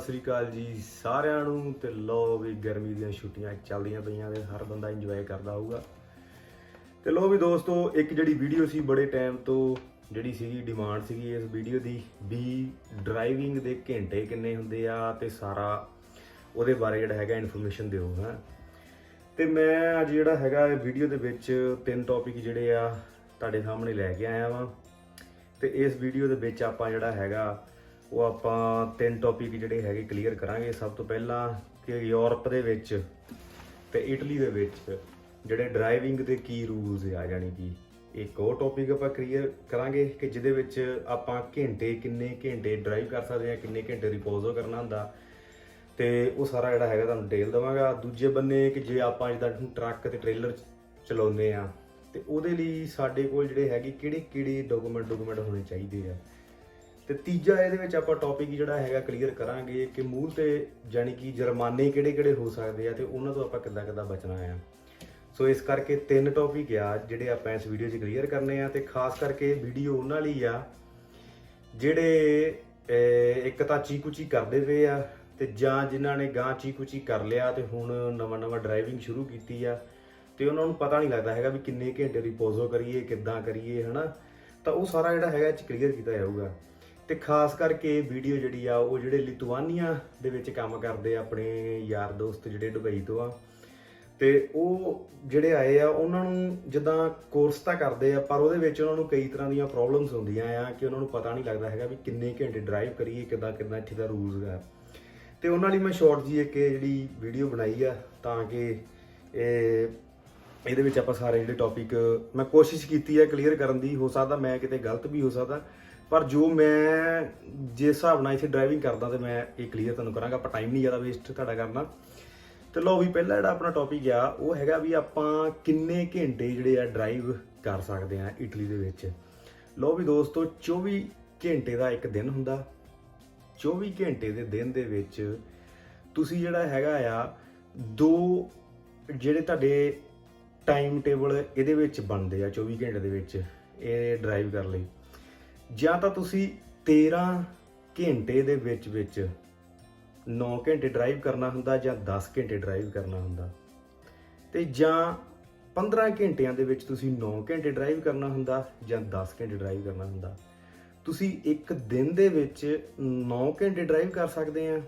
ਸ੍ਰੀ ਅਕਾਲ ਜੀ ਸਾਰਿਆਂ ਨੂੰ। ਤੇ ਲੋ ਵੀ ਗਰਮੀ ਦੀਆਂ ਛੁੱਟੀਆਂ ਚੱਲਦੀਆਂ ਪਈਆਂ ਤੇ ਹਰ ਬੰਦਾ ਇੰਜੋਏ ਕਰਦਾ ਹੋਊਗਾ। ਤੇ ਲੋ ਵੀ ਦੋਸਤੋ, ਇੱਕ ਜਿਹੜੀ ਵੀਡੀਓ ਸੀ ਬੜੇ ਟਾਈਮ ਤੋਂ ਜਿਹੜੀ ਸੀਗੀ ਡਿਮਾਂਡ ਸੀਗੀ ਇਸ ਵੀਡੀਓ ਦੀ ਵੀ ਡਰਾਈਵਿੰਗ ਦੇ ਘੰਟੇ ਕਿੰਨੇ ਹੁੰਦੇ ਆ ਤੇ ਸਾਰਾ ਉਹਦੇ ਬਾਰੇ ਜਿਹੜਾ ਹੈਗਾ ਇਨਫੋਰਮੇਸ਼ਨ ਦਿਓ ਹਾਂ। ਤੇ ਮੈਂ ਅੱਜ ਜਿਹੜਾ ਹੈਗਾ ਵੀਡੀਓ ਦੇ ਵਿੱਚ 3 ਟੌਪਿਕ ਜਿਹੜੇ ਆ ਤੁਹਾਡੇ ਸਾਹਮਣੇ ਲੈ ਕੇ ਆਇਆ ਵਾਂ। ਤੇ ਇਸ ਵੀਡੀਓ ਦੇ ਵਿੱਚ ਆਪਾਂ ਜਿਹੜਾ ਹੈਗਾ ਉਹ ਆਪਾਂ 3 ਟੌਪਿਕ ਜਿਹੜੇ ਹੈਗੇ ਕਲੀਅਰ ਕਰਾਂਗੇ। ਸਭ ਤੋਂ ਪਹਿਲਾਂ ਕਿ ਯੂਰਪ ਦੇ ਵਿੱਚ ਤੇ ਇਟਲੀ ਦੇ ਵਿੱਚ ਜਿਹੜੇ ਡਰਾਈਵਿੰਗ ਦੇ ਕੀ ਰੂਲਸ ਆ, ਯਾਨੀ ਕਿ ਇੱਕ ਉਹ ਟੌਪਿਕ ਆਪਾਂ ਕਲੀਅਰ ਕਰਾਂਗੇ ਕਿ ਜਿਹਦੇ ਵਿੱਚ ਆਪਾਂ ਕਿੰਨੇ ਘੰਟੇ ਡਰਾਈਵ ਕਰ ਸਕਦੇ ਹਾਂ, ਕਿੰਨੇ ਘੰਟੇ ਰਿਪੋਜ਼ੋ ਕਰਨਾ ਹੁੰਦਾ, ਤੇ ਉਹ ਸਾਰਾ ਜਿਹੜਾ ਹੈਗਾ ਤੁਹਾਨੂੰ ਡਿਟੇਲ ਦੇਵਾਂਗਾ। ਦੂਜੇ ਬੰਨੇ ਕਿ ਜੇ ਆਪਾਂ ਜਿੱਦਾਂ ਟਰੱਕ ਤੇ ਟ੍ਰੇਲਰ ਚਲਾਉਂਦੇ ਆ ਤੇ ਉਹਦੇ ਲਈ ਸਾਡੇ ਕੋਲ ਜਿਹੜੇ ਹੈਗੇ ਕਿਹੜੇ ਡਾਕੂਮੈਂਟ ਹੋਣੇ ਚਾਹੀਦੇ ਆ। ਤੇ ਤੀਜਾ ਇਹਦੇ ਵਿੱਚ ਆਪਾਂ ਟੌਪਿਕ ਜਿਹੜਾ ਹੈਗਾ ਕਲੀਅਰ ਕਰਾਂਗੇ ਕਿ ਮੂਲ ਤੇ ਯਾਨੀ ਕਿ ਜੁਰਮਾਨੇ ਕਿਹੜੇ ਹੋ ਸਕਦੇ ਆ ਤੇ ਉਹਨਾਂ ਤੋਂ ਆਪਾਂ ਕਿੱਦਾਂ ਬਚਣਾ ਆ। ਸੋ ਇਸ ਕਰਕੇ 3 ਟੌਪਿਕ ਆ ਜਿਹੜੇ ਆਪਾਂ ਇਸ ਵੀਡੀਓ 'ਚ ਕਲੀਅਰ ਕਰਨੇ ਆ। ਤੇ ਖਾਸ ਕਰਕੇ ਵੀਡੀਓ ਉਹਨਾਂ ਲਈ ਆ ਜਿਹੜੇ ਇੱਕ ਤਾਂ ਚੀਕੂਚੀ ਕਰਦੇ ਪਏ ਆ ਤੇ ਜਾਂ ਜਿਨ੍ਹਾਂ ਨੇ ਗਾਂ ਚੀਕੂਚੀ ਕਰ ਲਿਆ ਤੇ ਹੁਣ ਨਵਾਂ ਡਰਾਈਵਿੰਗ ਸ਼ੁਰੂ ਕੀਤੀ ਆ ਤੇ ਉਹਨਾਂ ਨੂੰ ਪਤਾ ਨਹੀਂ ਲੱਗਦਾ ਹੈਗਾ ਵੀ ਕਿੰਨੇ ਘੰਟੇ ਰਿਪੋਜ਼ੋ ਕਰੀਏ, ਕਿੱਦਾਂ ਕਰੀਏ, ਹਨਾ। ਤਾਂ ਉਹ ਸਾਰਾ ਜਿਹੜਾ ਹੈਗਾ ਇਹ 'ਚ ਕਲੀਅਰ ਕੀਤਾ ਜਾਊਗਾ। ਤੇ ਖਾਸ ਕਰਕੇ ਵੀਡੀਓ ਜਿਹੜੀ ਆ ਉਹ ਜਿਹੜੇ ਲਿਥੁਆਨੀਆ ਦੇ ਵਿੱਚ ਕੰਮ ਕਰਦੇ ਆ ਆਪਣੇ ਯਾਰ ਦੋਸਤ ਜਿਹੜੇ ਦੁਬਈ ਤੋਂ ਆ, ਤੇ ਉਹ ਜਿਹੜੇ ਆਏ ਆ ਉਹਨਾਂ ਨੂੰ ਜਿੱਦਾਂ ਕੋਰਸ ਤਾਂ ਕਰਦੇ ਆ ਪਰ ਉਹਦੇ ਵਿੱਚ ਉਹਨਾਂ ਨੂੰ ਕਈ ਤਰ੍ਹਾਂ ਦੀਆਂ ਪ੍ਰੋਬਲਮਸ ਹੁੰਦੀਆਂ ਆ ਕਿ ਉਹਨਾਂ ਨੂੰ ਪਤਾ ਨਹੀਂ ਲੱਗਦਾ ਹੈਗਾ ਵੀ ਕਿੰਨੇ ਘੰਟੇ ਡਰਾਈਵ ਕਰੀਏ, ਕਿੱਦਾਂ ਇੱਥੇ ਦਾ ਰੂਲਸ ਆ। ਤੇ ਉਹਨਾਂ ਲਈ ਮੈਂ ਸ਼ਾਰਟ ਜੀ ਇੱਕ ਜਿਹੜੀ ਵੀਡੀਓ ਬਣਾਈ ਆ ਤਾਂ ਕਿ ਇਹਦੇ ਵਿੱਚ ਆਪਾਂ ਸਾਰੇ ਜਿਹੜੇ ਟੌਪਿਕ ਮੈਂ ਕੋਸ਼ਿਸ਼ ਕੀਤੀ ਹੈ ਕਲੀਅਰ ਕਰਨ ਦੀ। ਹੋ ਸਕਦਾ ਮੈਂ ਕਿਤੇ ਗਲਤ ਵੀ ਹੋ ਸਕਦਾ, ਪਰ ਜੋ ਮੈਂ ਜਿਸ ਹਿਸਾਬ ਨਾਲ ਇੱਥੇ ਡਰਾਈਵਿੰਗ ਕਰਦਾ ਤੇ ਮੈਂ ਇਹ ਕਲੀਅਰ ਤੁਹਾਨੂੰ ਕਰਾਂਗਾ। ਆਪਾਂ ਟਾਈਮ ਨਹੀਂ ਜ਼ਿਆਦਾ ਵੇਸਟ ਤੁਹਾਡਾ ਕਰਨਾ। ਤੇ ਲਓ ਵੀ ਪਹਿਲਾ ਜਿਹੜਾ ਆਪਣਾ ਟੌਪਿਕ ਆ ਉਹ ਹੈਗਾ ਵੀ ਆਪਾਂ ਕਿੰਨੇ ਘੰਟੇ ਜਿਹੜੇ ਆ ਡਰਾਈਵ ਕਰ ਸਕਦੇ ਆ ਇਟਲੀ ਦੇ ਵਿੱਚ। ਲਓ ਵੀ ਦੋਸਤੋ, 24 ਘੰਟੇ ਦਾ ਇੱਕ ਦਿਨ ਹੁੰਦਾ। 24 ਘੰਟੇ ਦੇ ਦਿਨ ਦੇ ਵਿੱਚ ਤੁਸੀਂ ਜਿਹੜਾ ਹੈਗਾ ਆ 2 ਜਿਹੜੇ ਤੁਹਾਡੇ ਟਾਈਮ ਟੇਬਲ ਇਹਦੇ ਵਿੱਚ ਬਣਦੇ ਆ 24 ਘੰਟੇ ਦੇ ਵਿੱਚ ਇਹ ਡਰਾਈਵ ਕਰਨ ਲਈ। ਜਾਂ ਤਾਂ ਤੁਸੀਂ 13 ਘੰਟੇ ਦੇ ਵਿੱਚ 9 ਘੰਟੇ ਡਰਾਈਵ ਕਰਨਾ ਹੁੰਦਾ ਜਾਂ 10 ਘੰਟੇ ਡਰਾਈਵ ਕਰਨਾ ਹੁੰਦਾ, ਤੇ ਜਾਂ 15 ਘੰਟਿਆਂ ਦੇ ਵਿੱਚ ਤੁਸੀਂ 9 ਘੰਟੇ ਡਰਾਈਵ ਕਰਨਾ ਹੁੰਦਾ ਜਾਂ 10 ਘੰਟੇ ਡਰਾਈਵ ਕਰਨਾ ਹੁੰਦਾ। ਤੁਸੀਂ ਇੱਕ ਦਿਨ ਦੇ ਵਿੱਚ 9 ਘੰਟੇ ਡਰਾਈਵ ਕਰ ਸਕਦੇ ਆ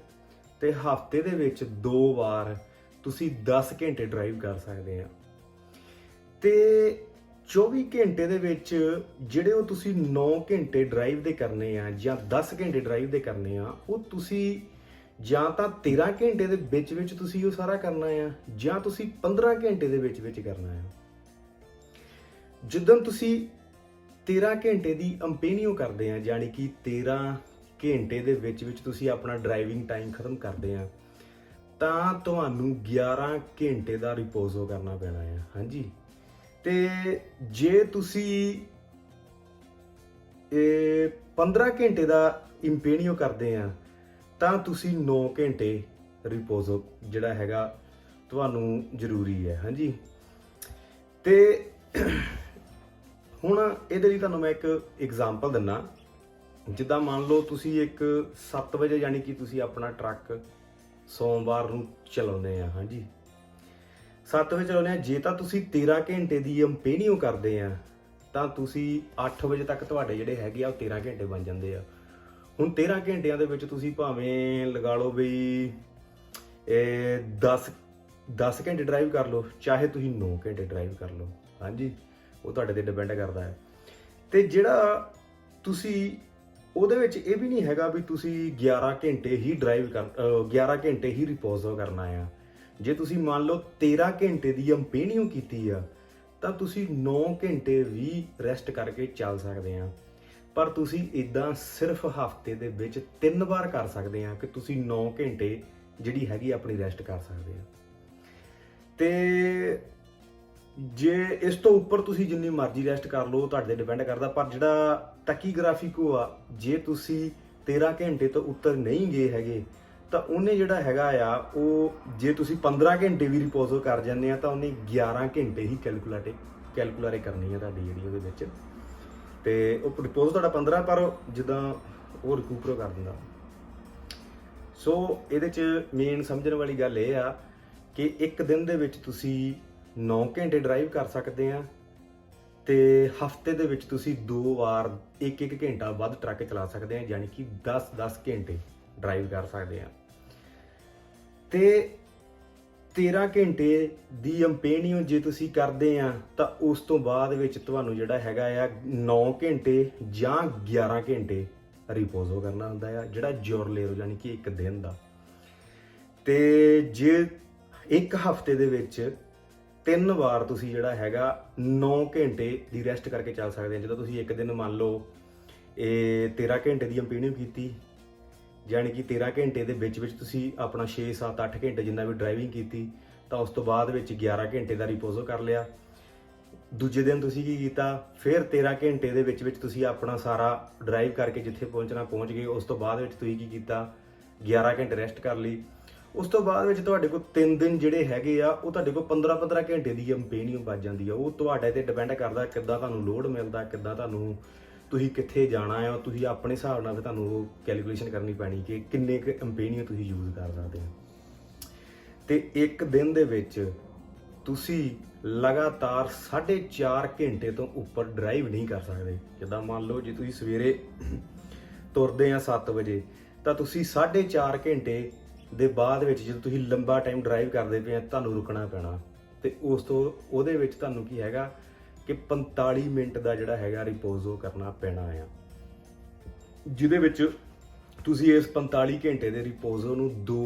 ਤੇ ਹਫ਼ਤੇ ਦੇ ਵਿੱਚ 2 ਵਾਰ ਤੁਸੀਂ 10 ਘੰਟੇ ਡਰਾਈਵ ਕਰ ਸਕਦੇ ਆ। ਤੇ 24 ਘੰਟੇ ਦੇ ਵਿੱਚ ਜਿਹੜੇ ਉਹ ਤੁਸੀਂ 9 ਘੰਟੇ ਡਰਾਈਵ ਦੇ ਕਰਨੇ ਆ ਜਾਂ 10 ਘੰਟੇ ਡਰਾਈਵ ਦੇ ਕਰਨੇ ਆ, ਉਹ ਤੁਸੀਂ ਜਾਂ ਤਾਂ 13 ਘੰਟੇ ਦੇ ਵਿੱਚ ਤੁਸੀਂ ਉਹ ਸਾਰਾ ਕਰਨਾ ਆ ਜਾਂ ਤੁਸੀਂ 15 ਘੰਟੇ ਦੇ ਵਿੱਚ ਕਰਨਾ ਆ। ਜਦੋਂ ਤੁਸੀਂ 13 ਘੰਟੇ ਦੀ ਅੰਪੇਨੀਓ ਕਰਦੇ ਆ, ਯਾਨੀ ਕਿ 13 ਘੰਟੇ ਦੇ ਵਿੱਚ ਤੁਸੀਂ ਆਪਣਾ ਡਰਾਈਵਿੰਗ ਟਾਈਮ ਖਤਮ ਕਰਦੇ ਆ, ਤਾਂ ਤੁਹਾਨੂੰ 11 ਘੰਟੇ ਦਾ ਰਿਪੋਜ਼ੋ ਕਰਨਾ ਪੈਣਾ ਆ। ਹਾਂਜੀ, ਤੇ ਜੇ ਤੁਸੀਂ 15 ਘੰਟੇ ਦਾ ਇੰਪੇਨੀਓ ਕਰਦੇ ਆ ਤਾਂ ਤੁਸੀਂ 9 ਘੰਟੇ ਰਿਪੋਜ਼ੋ ਜਿਹੜਾ ਹੈਗਾ ਤੁਹਾਨੂੰ ਜ਼ਰੂਰੀ ਹੈ। ਹਾਂਜੀ, ਤੇ ਹੁਣ ਇਹਦੇ ਲਈ ਤੁਹਾਨੂੰ ਮੈਂ ਇੱਕ ਐਗਜ਼ਾਮਪਲ ਦਿੰਦਾ। ਜਿੱਦਾਂ ਮੰਨ ਲਓ ਤੁਸੀਂ ਇੱਕ 7 ਵਜੇ ਯਾਨੀ ਕਿ ਤੁਸੀਂ ਆਪਣਾ ਟਰੱਕ ਸੋਮਵਾਰ ਨੂੰ ਚਲਾਉਂਦੇ ਆ। ਹਾਂਜੀ, 7 ਵਜੇ ਚਲਾਉਂਦੇ ਆ। ਜੇ ਤਾਂ ਤੁਸੀਂ 13 ਘੰਟੇ ਦੀ ਅੰਪੇਨੀਓ ਕਰਦੇ ਆ ਤਾਂ ਤੁਸੀਂ 8 ਵਜੇ ਤੱਕ ਤੁਹਾਡੇ ਜਿਹੜੇ ਹੈਗੇ ਆ ਉਹ 13 ਘੰਟੇ ਬਣ ਜਾਂਦੇ ਆ। ਹੁਣ 13 ਘੰਟਿਆਂ ਦੇ ਵਿੱਚ ਤੁਸੀਂ ਭਾਵੇਂ ਲਗਾ ਲਓ ਵੀ 10 ਘੰਟੇ ਡਰਾਈਵ ਕਰ ਲਓ, ਚਾਹੇ ਤੁਸੀਂ 9 ਘੰਟੇ ਡਰਾਈਵ ਕਰ ਲਓ। ਹਾਂਜੀ, ਉਹ ਤੁਹਾਡੇ ਤੇ ਡਿਪੈਂਡ ਕਰਦਾ ਹੈ। ਤੇ ਜਿਹੜਾ ਤੁਸੀਂ ਉਹਦੇ ਵਿੱਚ ਇਹ ਵੀ ਨਹੀਂ ਹੈਗਾ ਵੀ ਤੁਸੀਂ 11 ਘੰਟੇ ਹੀ ਰਿਪੋਜ਼ੋ ਕਰਨਾ ਆ। ਜੇ ਤੁਸੀਂ ਮੰਨ ਲਓ 13 ਘੰਟੇ ਦੀ ਅੰਪੇਨੀਓ ਕੀਤੀ ਆ ਤਾਂ ਤੁਸੀਂ 9 ਘੰਟੇ ਵੀ ਰੈਸਟ ਕਰਕੇ ਚੱਲ ਸਕਦੇ ਆ। ਪਰ ਤੁਸੀਂ ਇਦਾਂ ਸਿਰਫ ਹਫ਼ਤੇ ਦੇ ਵਿੱਚ 3 ਵਾਰ ਕਰ ਸਕਦੇ ਆ ਕਿ ਤੁਸੀਂ 9 ਘੰਟੇ ਜਿਹੜੀ ਹੈਗੀ ਆਪਣੀ ਰੈਸਟ ਕਰ ਸਕਦੇ ਆ। ਤੇ ਜੇ ਇਸ ਤੋਂ ਉੱਪਰ ਤੁਸੀਂ ਜਿੰਨੀ ਮਰਜ਼ੀ ਰੈਸਟ ਕਰ ਲਓ ਤੁਹਾਡੇ ਤੇ ਡਿਪੈਂਡ ਕਰਦਾ। ਪਰ ਜਿਹੜਾ ਟੈਕੀਗ੍ਰਾਫਿਕੋ ਆ, ਜੇ ਤੁਸੀਂ 13 ਘੰਟੇ ਤੋਂ ਉੱਤਰ ਨਹੀਂ ਗਏ ਹੈਗੇ ਤਾਂ ਉਹਨੇ ਜਿਹੜਾ ਹੈਗਾ ਆ ਉਹ ਜੇ ਤੁਸੀਂ 15 ਘੰਟੇ ਵੀ ਰਿਪੋਜ਼ੋ ਕਰ ਜਾਂਦੇ ਆ ਤਾਂ ਉਹਨੇ 11 ਘੰਟੇ ਹੀ ਕੈਲਕੂਲੇਟ ਕਰਨੀ ਆ ਤੁਹਾਡੀ ਜਿਹੜੀ ਉਹਦੇ ਵਿੱਚ। ਤੇ ਉਹ ਰਿਪੋਜ਼ ਤੁਹਾਡਾ 15 ਪਰ ਜਿੱਦਾਂ ਉਹ ਰਿਕੂਪਰ ਕਰ ਦਿੰਦਾ। ਸੋ ਇਹਦੇ 'ਚ ਮੇਨ ਸਮਝਣ ਵਾਲੀ ਗੱਲ ਇਹ ਆ ਕਿ ਇੱਕ ਦਿਨ ਦੇ ਵਿੱਚ ਤੁਸੀਂ 9 ਘੰਟੇ ਡਰਾਈਵ ਕਰ ਸਕਦੇ ਆ ਤੇ ਹਫਤੇ ਦੇ ਵਿੱਚ ਤੁਸੀਂ 2 ਵਾਰ 1-1 ਘੰਟਾ ਵੱਧ ਟਰੱਕ ਚਲਾ ਸਕਦੇ ਆ, ਯਾਨੀ ਕਿ 10-10 ਘੰਟੇ ਡਰਾਈਵ ਕਰ ਸਕਦੇ ਆ। ਤੇ 13 ਘੰਟੇ ਦੀ ਅੰਪੇਨੀਓ ਜੇ ਤੁਸੀਂ ਕਰਦੇ ਆ ਤਾਂ ਉਸ ਤੋਂ ਬਾਅਦ ਵਿੱਚ ਤੁਹਾਨੂੰ ਜਿਹੜਾ ਹੈਗਾ ਆ 9 ਘੰਟੇ ਜਾਂ 11 ਘੰਟੇ ਰਿਪੋਜ਼ੋ ਕਰਨਾ ਹੁੰਦਾ ਆ, ਜਿਹੜਾ ਜੋਰਲੇਰੋ ਯਾਨੀ ਕਿ ਇੱਕ ਦਿਨ ਦਾ। ਤੇ ਜੇ ਇੱਕ ਹਫਤੇ ਦੇ ਵਿੱਚ 3 ਵਾਰ ਤੁਸੀਂ ਜਿਹੜਾ ਹੈਗਾ 9 ਘੰਟੇ ਦੀ ਰੈਸਟ ਕਰਕੇ ਚੱਲ ਸਕਦੇ ਆ। ਜਦੋਂ ਤੁਸੀਂ ਇੱਕ ਦਿਨ ਮੰਨ ਲਓ ਇਹ 13 ਘੰਟੇ ਦੀ ਅੰਪੇਨੀਓ ਕੀਤੀ, ਯਾਨੀ ਕਿ 13 ਘੰਟੇ ਦੇ ਵਿੱਚ ਤੁਸੀਂ ਆਪਣਾ 6 7 8 ਘੰਟੇ ਜਿੰਨਾ ਵੀ ਡਰਾਈਵਿੰਗ ਕੀਤੀ, ਤਾਂ ਉਸ ਤੋਂ ਬਾਅਦ ਵਿੱਚ 11 ਘੰਟੇ ਦਾ ਰਿਪੋਜ਼ੋ ਕਰ ਲਿਆ। ਦੂਜੇ ਦਿਨ ਤੁਸੀਂ ਕੀ ਕੀਤਾ, ਫਿਰ 13 ਘੰਟੇ ਦੇ ਵਿੱਚ ਤੁਸੀਂ ਆਪਣਾ ਸਾਰਾ ਡਰਾਈਵ ਕਰਕੇ ਜਿੱਥੇ ਪਹੁੰਚਣਾ ਪਹੁੰਚ ਗਏ। ਉਸ ਤੋਂ ਬਾਅਦ ਵਿੱਚ ਤੁਸੀਂ ਕੀ ਕੀਤਾ, 11 ਘੰਟੇ ਰੈਸਟ ਕਰ ਲਈ। ਉਸ ਤੋਂ ਬਾਅਦ ਵਿੱਚ ਤੁਹਾਡੇ ਕੋਲ 3 ਦਿਨ ਜਿਹੜੇ ਹੈਗੇ ਆ ਉਹ ਤੁਹਾਡੇ ਕੋਲ 15-15 ਘੰਟੇ ਦੀ ਅੰਪੇਨੀਓ ਬਚ ਜਾਂਦੀ ਆ। ਉਹ ਤੁਹਾਡੇ ਤੇ ਡਿਪੈਂਡ ਕਰਦਾ ਕਿੱਦਾਂ ਤੁਹਾਨੂੰ ਲੋਡ ਮਿਲਦਾ, ਕਿੱਦਾਂ ਤੁਹਾਨੂੰ ਤੁਸੀਂ ਕਿੱਥੇ ਜਾਣਾ ਆ। ਤੁਸੀਂ ਆਪਣੇ ਹਿਸਾਬ ਨਾਲ ਤੁਹਾਨੂੰ ਉਹ ਕੈਲਕੂਲੇਸ਼ਨ ਕਰਨੀ ਪੈਣੀ ਕਿ ਕਿੰਨੇ ਕੁ ਅੰਪੇਨੀਓ ਤੁਸੀਂ ਯੂਜ਼ ਕਰ ਸਕਦੇ ਹੋ। ਤੇ ਇੱਕ ਦਿਨ ਦੇ ਵਿੱਚ ਤੁਸੀਂ ਲਗਾਤਾਰ 4.5 ਘੰਟੇ ਤੋਂ ਉੱਪਰ ਡਰਾਈਵ ਨਹੀਂ ਕਰ ਸਕਦੇ। ਜਿੱਦਾਂ ਮੰਨ ਲਓ ਜੇ ਤੁਸੀਂ ਸਵੇਰੇ ਤੁਰਦੇ ਆ 7 ਵਜੇ ਤਾਂ ਤੁਸੀਂ 4.5 ਘੰਟੇ ਦੇ ਬਾਅਦ ਵਿੱਚ ਜਦੋਂ ਤੁਸੀਂ ਲੰਬਾ ਟਾਈਮ ਡਰਾਈਵ ਕਰਦੇ ਪਏ ਆ ਤੁਹਾਨੂੰ ਰੁਕਣਾ ਪੈਣਾ। ਤੇ ਉਸ ਤੋਂ ਉਹਦੇ ਵਿੱਚ ਤੁਹਾਨੂੰ ਕੀ ਹੈਗਾ ਕਿ 45 ਮਿੰਟ ਦਾ ਜਿਹੜਾ ਹੈਗਾ ਰਿਪੋਜ਼ੋ ਕਰਨਾ ਪੈਣਾ ਆ, ਜਿਹਦੇ ਵਿੱਚ ਤੁਸੀਂ ਇਸ 45 ਘੰਟੇ ਦੇ ਰਿਪੋਜ਼ੋ ਨੂੰ 2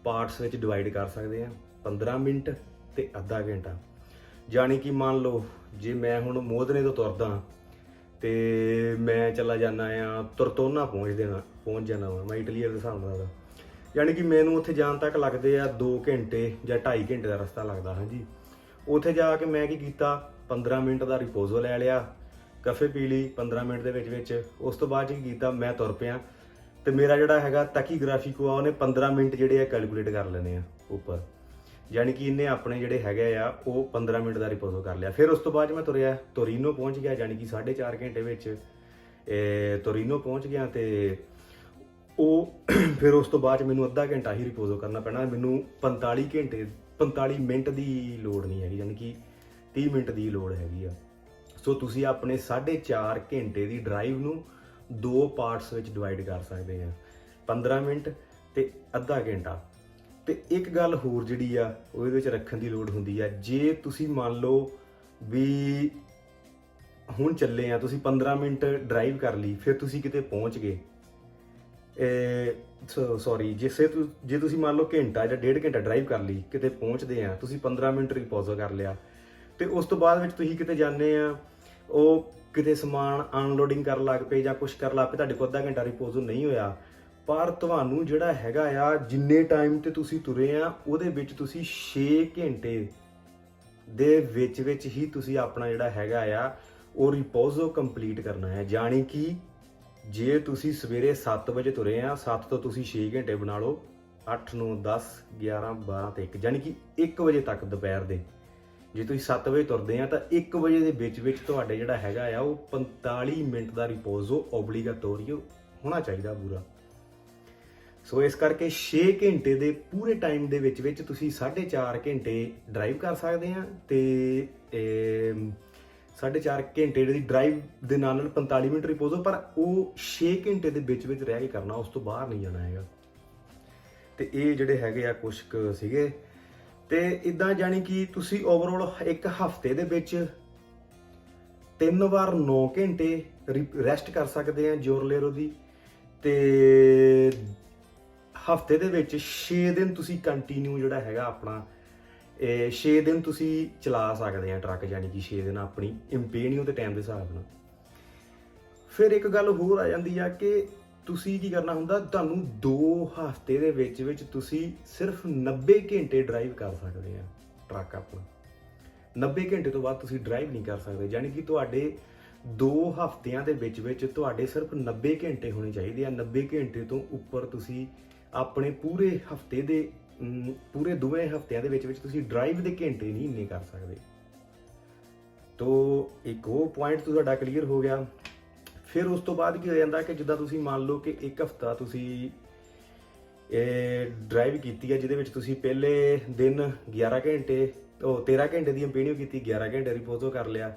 ਪਾਰਟਸ ਵਿੱਚ ਡਿਵਾਈਡ ਕਰ ਸਕਦੇ ਆ, 15 ਮਿੰਟ ਤੇ ਅੱਧਾ ਘੰਟਾ। ਜਾਣੀ ਕਿ ਮੰਨ ਲਓ ਜੇ ਮੈਂ ਹੁਣ ਮੋਦਨੇ ਤੋਂ ਤੁਰਦਾ ਤੇ ਮੈਂ ਚਲਾ ਜਾਂਦਾ ਆ ਤੁਰਤੋਨਾ ਪਹੁੰਚ ਜਾਣਾ ਵਾ, ਮੈਂ ਇਟਲੀ ਦੇ ਹਿਸਾਬ ਨਾਲ, ਯਾਨੀ ਕਿ ਮੈਨੂੰ ਉੱਥੇ ਜਾਣ ਤੱਕ ਲੱਗਦੇ ਆ 2 ਘੰਟੇ ਜਾਂ 2.5 ਘੰਟੇ ਦਾ ਰਸਤਾ ਲੱਗਦਾ। ਹਾਂਜੀ, ਉੱਥੇ ਜਾ ਕੇ ਮੈਂ ਕੀ ਕੀਤਾ, 15 ਮਿੰਟ ਦਾ ਰਿਪੋਜ਼ੋ ਲੈ ਲਿਆ, ਕਾਫੇ ਪੀ ਲਈ 15 ਮਿੰਟ ਦੇ ਵਿੱਚ। ਉਸ ਤੋਂ ਬਾਅਦ ਕੀ ਕੀਤਾ, ਮੈਂ ਤੁਰ ਪਿਆ ਤੇ ਮੇਰਾ ਜਿਹੜਾ ਹੈਗਾ ਟੈਕੀਗ੍ਰਾਫਿਕੋ ਆ ਉਹਨੇ 15 ਮਿੰਟ ਜਿਹੜੇ ਆ ਕੈਲਕੂਲੇਟ ਕਰ ਲੈਣੇ ਆ ਉੱਪਰ, ਯਾਨੀ ਕਿ ਇਹਨੇ ਆਪਣੇ ਜਿਹੜੇ ਹੈਗੇ ਆ ਉਹ 15 ਮਿੰਟ ਦਾ ਰਿਪੋਜ਼ੋ ਕਰ ਲਿਆ। ਫਿਰ ਉਸ ਤੋਂ ਬਾਅਦ ਮੈਂ ਤੁਰਿਆ, ਤੋਰੀਨੋ ਪਹੁੰਚ ਗਿਆ, ਯਾਨੀ ਕਿ 4.5 ਘੰਟੇ ਵਿੱਚ ਤੋਰੀਨੋ ਪਹੁੰਚ ਗਿਆ। ਤੇ ਉਹ ਫਿਰ ਉਸ ਤੋਂ ਬਾਅਦ ਮੈਨੂੰ ਅੱਧਾ ਘੰਟਾ ਹੀ ਰਿਪੋਜ਼ੋ ਕਰਨਾ ਪੈਣਾ। ਮੈਨੂੰ 45 ਮਿੰਟ ਦੀ ਲੋੜ ਨਹੀਂ ਹੈਗੀ, ਯਾਨੀ ਕਿ 30 ਮਿੰਟ ਦੀ ਲੋੜ ਹੈਗੀ ਆ। ਸੋ ਤੁਸੀਂ ਆਪਣੇ 4.5 ਘੰਟੇ ਦੀ ਡਰਾਈਵ ਨੂੰ 2 ਪਾਰਟਸ ਵਿੱਚ ਡਿਵਾਈਡ ਕਰ ਸਕਦੇ ਆ, 15 ਮਿੰਟ ਤੇ ਅੱਧਾ ਘੰਟਾ। ਤੇ ਇੱਕ ਗੱਲ ਹੋਰ ਜਿਹੜੀ ਆ ਉਹਦੇ ਵਿੱਚ ਰੱਖਣ ਦੀ ਲੋੜ ਹੁੰਦੀ ਆ, ਜੇ ਤੁਸੀਂ ਮੰਨ ਲਓ ਵੀ ਹੁਣ ਚੱਲੇ ਆ, ਤੁਸੀਂ 15 ਮਿੰਟ ਡਰਾਈਵ ਕਰ ਲਈ, ਫਿਰ ਤੁਸੀਂ ਕਿਤੇ ਪਹੁੰਚ ਗਏ, ਸੌਰੀ ਜੇ ਤੁਸੀਂ ਮੰਨ ਲਓ ਘੰਟਾ ਜਾਂ 1.5 ਘੰਟਾ ਡਰਾਈਵ ਕਰ ਲਈ, ਕਿਤੇ ਪਹੁੰਚਦੇ ਆ, ਤੁਸੀਂ 15 ਮਿੰਟ ਰਿਪੋਜ਼ੋ ਕਰ ਲਿਆ, ਤੇ ਉਸ ਤੋਂ ਬਾਅਦ ਵਿੱਚ ਤੁਸੀਂ ਕਿਤੇ ਜਾਂਦੇ ਆ, ਉਹ ਕਿਤੇ ਸਮਾਨ ਅਨਲੋਡਿੰਗ ਕਰਨ ਲੱਗ ਪਏ ਜਾਂ ਕੁਛ ਕਰਨ ਲੱਗ ਪਏ, ਤੁਹਾਡੇ ਕੋਲ ਅੱਧਾ ਘੰਟਾ ਰਿਪੋਜ਼ੋ ਨਹੀਂ ਹੋਇਆ, ਪਰ ਤੁਹਾਨੂੰ ਜਿਹੜਾ ਹੈਗਾ ਆ ਜਿੰਨੇ ਟਾਈਮ ਤੇ ਤੁਸੀਂ ਤੁਰੇ ਆ ਉਹਦੇ ਵਿੱਚ ਤੁਸੀਂ 6 ਘੰਟੇ ਦੇ ਵਿੱਚ ਹੀ ਤੁਸੀਂ ਆਪਣਾ ਜਿਹੜਾ ਹੈਗਾ ਆ ਉਹ ਰਿਪੋਜ਼ੋ ਕੰਪਲੀਟ ਕਰਨਾ ਹੈ। ਜਾਣੀ ਕਿ ਜੇ ਤੁਸੀਂ ਸਵੇਰੇ 7 ਵਜੇ ਤੁਰੇ ਆ, 7 ਤੋਂ ਤੁਸੀਂ 6 ਘੰਟੇ ਬਣਾ ਲਓ, 8 9 10 11 12 ਤੇ 1, ਯਾਨੀ ਕਿ 1 ਵਜੇ ਤੱਕ ਦੁਪਹਿਰ ਦੇ, ਜੇ ਤੁਸੀਂ 7 ਵਜੇ ਤੁਰਦੇ ਆ ਤਾਂ 1 ਵਜੇ ਦੇ ਵਿੱਚ ਤੁਹਾਡੇ ਜਿਹੜਾ ਹੈਗਾ ਆ ਉਹ 45 ਮਿੰਟ ਦਾ ਰਿਪੋਜ਼ੋ ਓਬਲੀਗਾਟੋਰੀਓ ਹੋਣਾ ਚਾਹੀਦਾ ਪੂਰਾ। ਸੋ ਇਸ ਕਰਕੇ 6 ਘੰਟੇ ਦੇ ਪੂਰੇ ਟਾਈਮ ਦੇ ਵਿੱਚ ਤੁਸੀਂ 4.5 ਘੰਟੇ ਡਰਾਈਵ ਕਰ ਸਕਦੇ ਆ, ਤੇ 4.5 ਘੰਟੇ ਦੀ ਡਰਾਈਵ ਦੇ ਨਾਲ 45 ਮਿੰਟ ਰਿਪੋਜ਼ੋ, ਪਰ ਉਹ 6 ਘੰਟੇ ਦੇ ਵਿੱਚ ਰਹਿ ਕੇ ਕਰਨਾ, ਉਸ ਤੋਂ ਬਾਹਰ ਨਹੀਂ ਜਾਣਾ ਹੈਗਾ। ਤੇ ਇਹ ਜਿਹੜੇ ਹੈਗੇ ਆ ਕੁਛ ਕੁ ਸੀਗੇ। ਤੇ ਇਦਾਂ ਜਾਣੀ ਕਿ ਤੁਸੀਂ ਓਵਰਆਲ ਇੱਕ ਹਫਤੇ ਦੇ ਵਿੱਚ 3 ਵਾਰ 9 ਘੰਟੇ ਰੈਸਟ ਕਰ ਸਕਦੇ ਆ ਜੋਰਲੇਰੋ ਦੀ, ਤੇ ਹਫਤੇ ਦੇ ਵਿੱਚ 6 ਦਿਨ ਤੁਸੀਂ ਕੰਟੀਨਿਊ ਜਿਹੜਾ ਹੈਗਾ ਆਪਣਾ 6 ਦਿਨ ਤੁਸੀਂ ਚਲਾ ਸਕਦੇ ਆ ਟਰੱਕ, ਯਾਨੀ ਕਿ 6 ਦਿਨ ਆਪਣੀ ਇੰਪੇਨੀਓ ਦੇ ਟਾਈਮ ਦੇ ਹਿਸਾਬ ਨਾਲ। ਫਿਰ ਇੱਕ ਗੱਲ ਹੋਰ ਆ ਜਾਂਦੀ ਆ ਕਿ ਤੁਸੀਂ ਕੀ ਕਰਨਾ ਹੁੰਦਾ, ਤੁਹਾਨੂੰ 2 ਹਫ਼ਤੇ ਦੇ ਵਿੱਚ ਤੁਸੀਂ ਸਿਰਫ 90 ਘੰਟੇ ਡਰਾਈਵ ਕਰ ਸਕਦੇ ਆ ਟਰੱਕ ਆਪਣਾ। 90 ਘੰਟੇ ਤੋਂ ਬਾਅਦ ਤੁਸੀਂ ਡਰਾਈਵ ਨਹੀਂ ਕਰ ਸਕਦੇ, ਯਾਨੀ ਕਿ ਤੁਹਾਡੇ 2 ਹਫ਼ਤਿਆਂ ਦੇ ਵਿੱਚ ਤੁਹਾਡੇ ਸਿਰਫ 90 ਘੰਟੇ ਹੋਣੇ ਚਾਹੀਦੇ ਆ। 90 ਘੰਟੇ ਤੋਂ ਉੱਪਰ ਤੁਸੀਂ ਆਪਣੇ ਪੂਰੇ ਹਫ਼ਤੇ ਦੇ ਪੂਰੇ 2 ਹਫ਼ਤਿਆਂ ਦੇ ਵਿੱਚ ਤੁਸੀਂ ਡਰਾਈਵ ਦੇ ਘੰਟੇ ਨਹੀਂ ਇੰਨੇ ਕਰ ਸਕਦੇ। ਤੋ ਇੱਕ ਉਹ ਪੁਆਇੰਟ ਤੁਹਾਡਾ ਕਲੀਅਰ ਹੋ ਗਿਆ। ਫਿਰ ਉਸ ਤੋਂ ਬਾਅਦ ਕੀ ਹੋ ਜਾਂਦਾ ਕਿ ਜਿੱਦਾਂ ਤੁਸੀਂ ਮੰਨ ਲਓ ਕਿ ਇੱਕ ਹਫ਼ਤਾ ਤੁਸੀਂ ਇਹ ਡਰਾਈਵ ਕੀਤੀ ਹੈ, ਜਿਹਦੇ ਵਿੱਚ ਤੁਸੀਂ ਪਹਿਲੇ ਦਿਨ 11 ਘੰਟੇ 13 ਘੰਟੇ ਦੀ ਅੰਪੇਨੀਓ ਕੀਤੀ, 11 ਘੰਟੇ ਰਿਪੋਜ਼ੋ ਕਰ ਲਿਆ।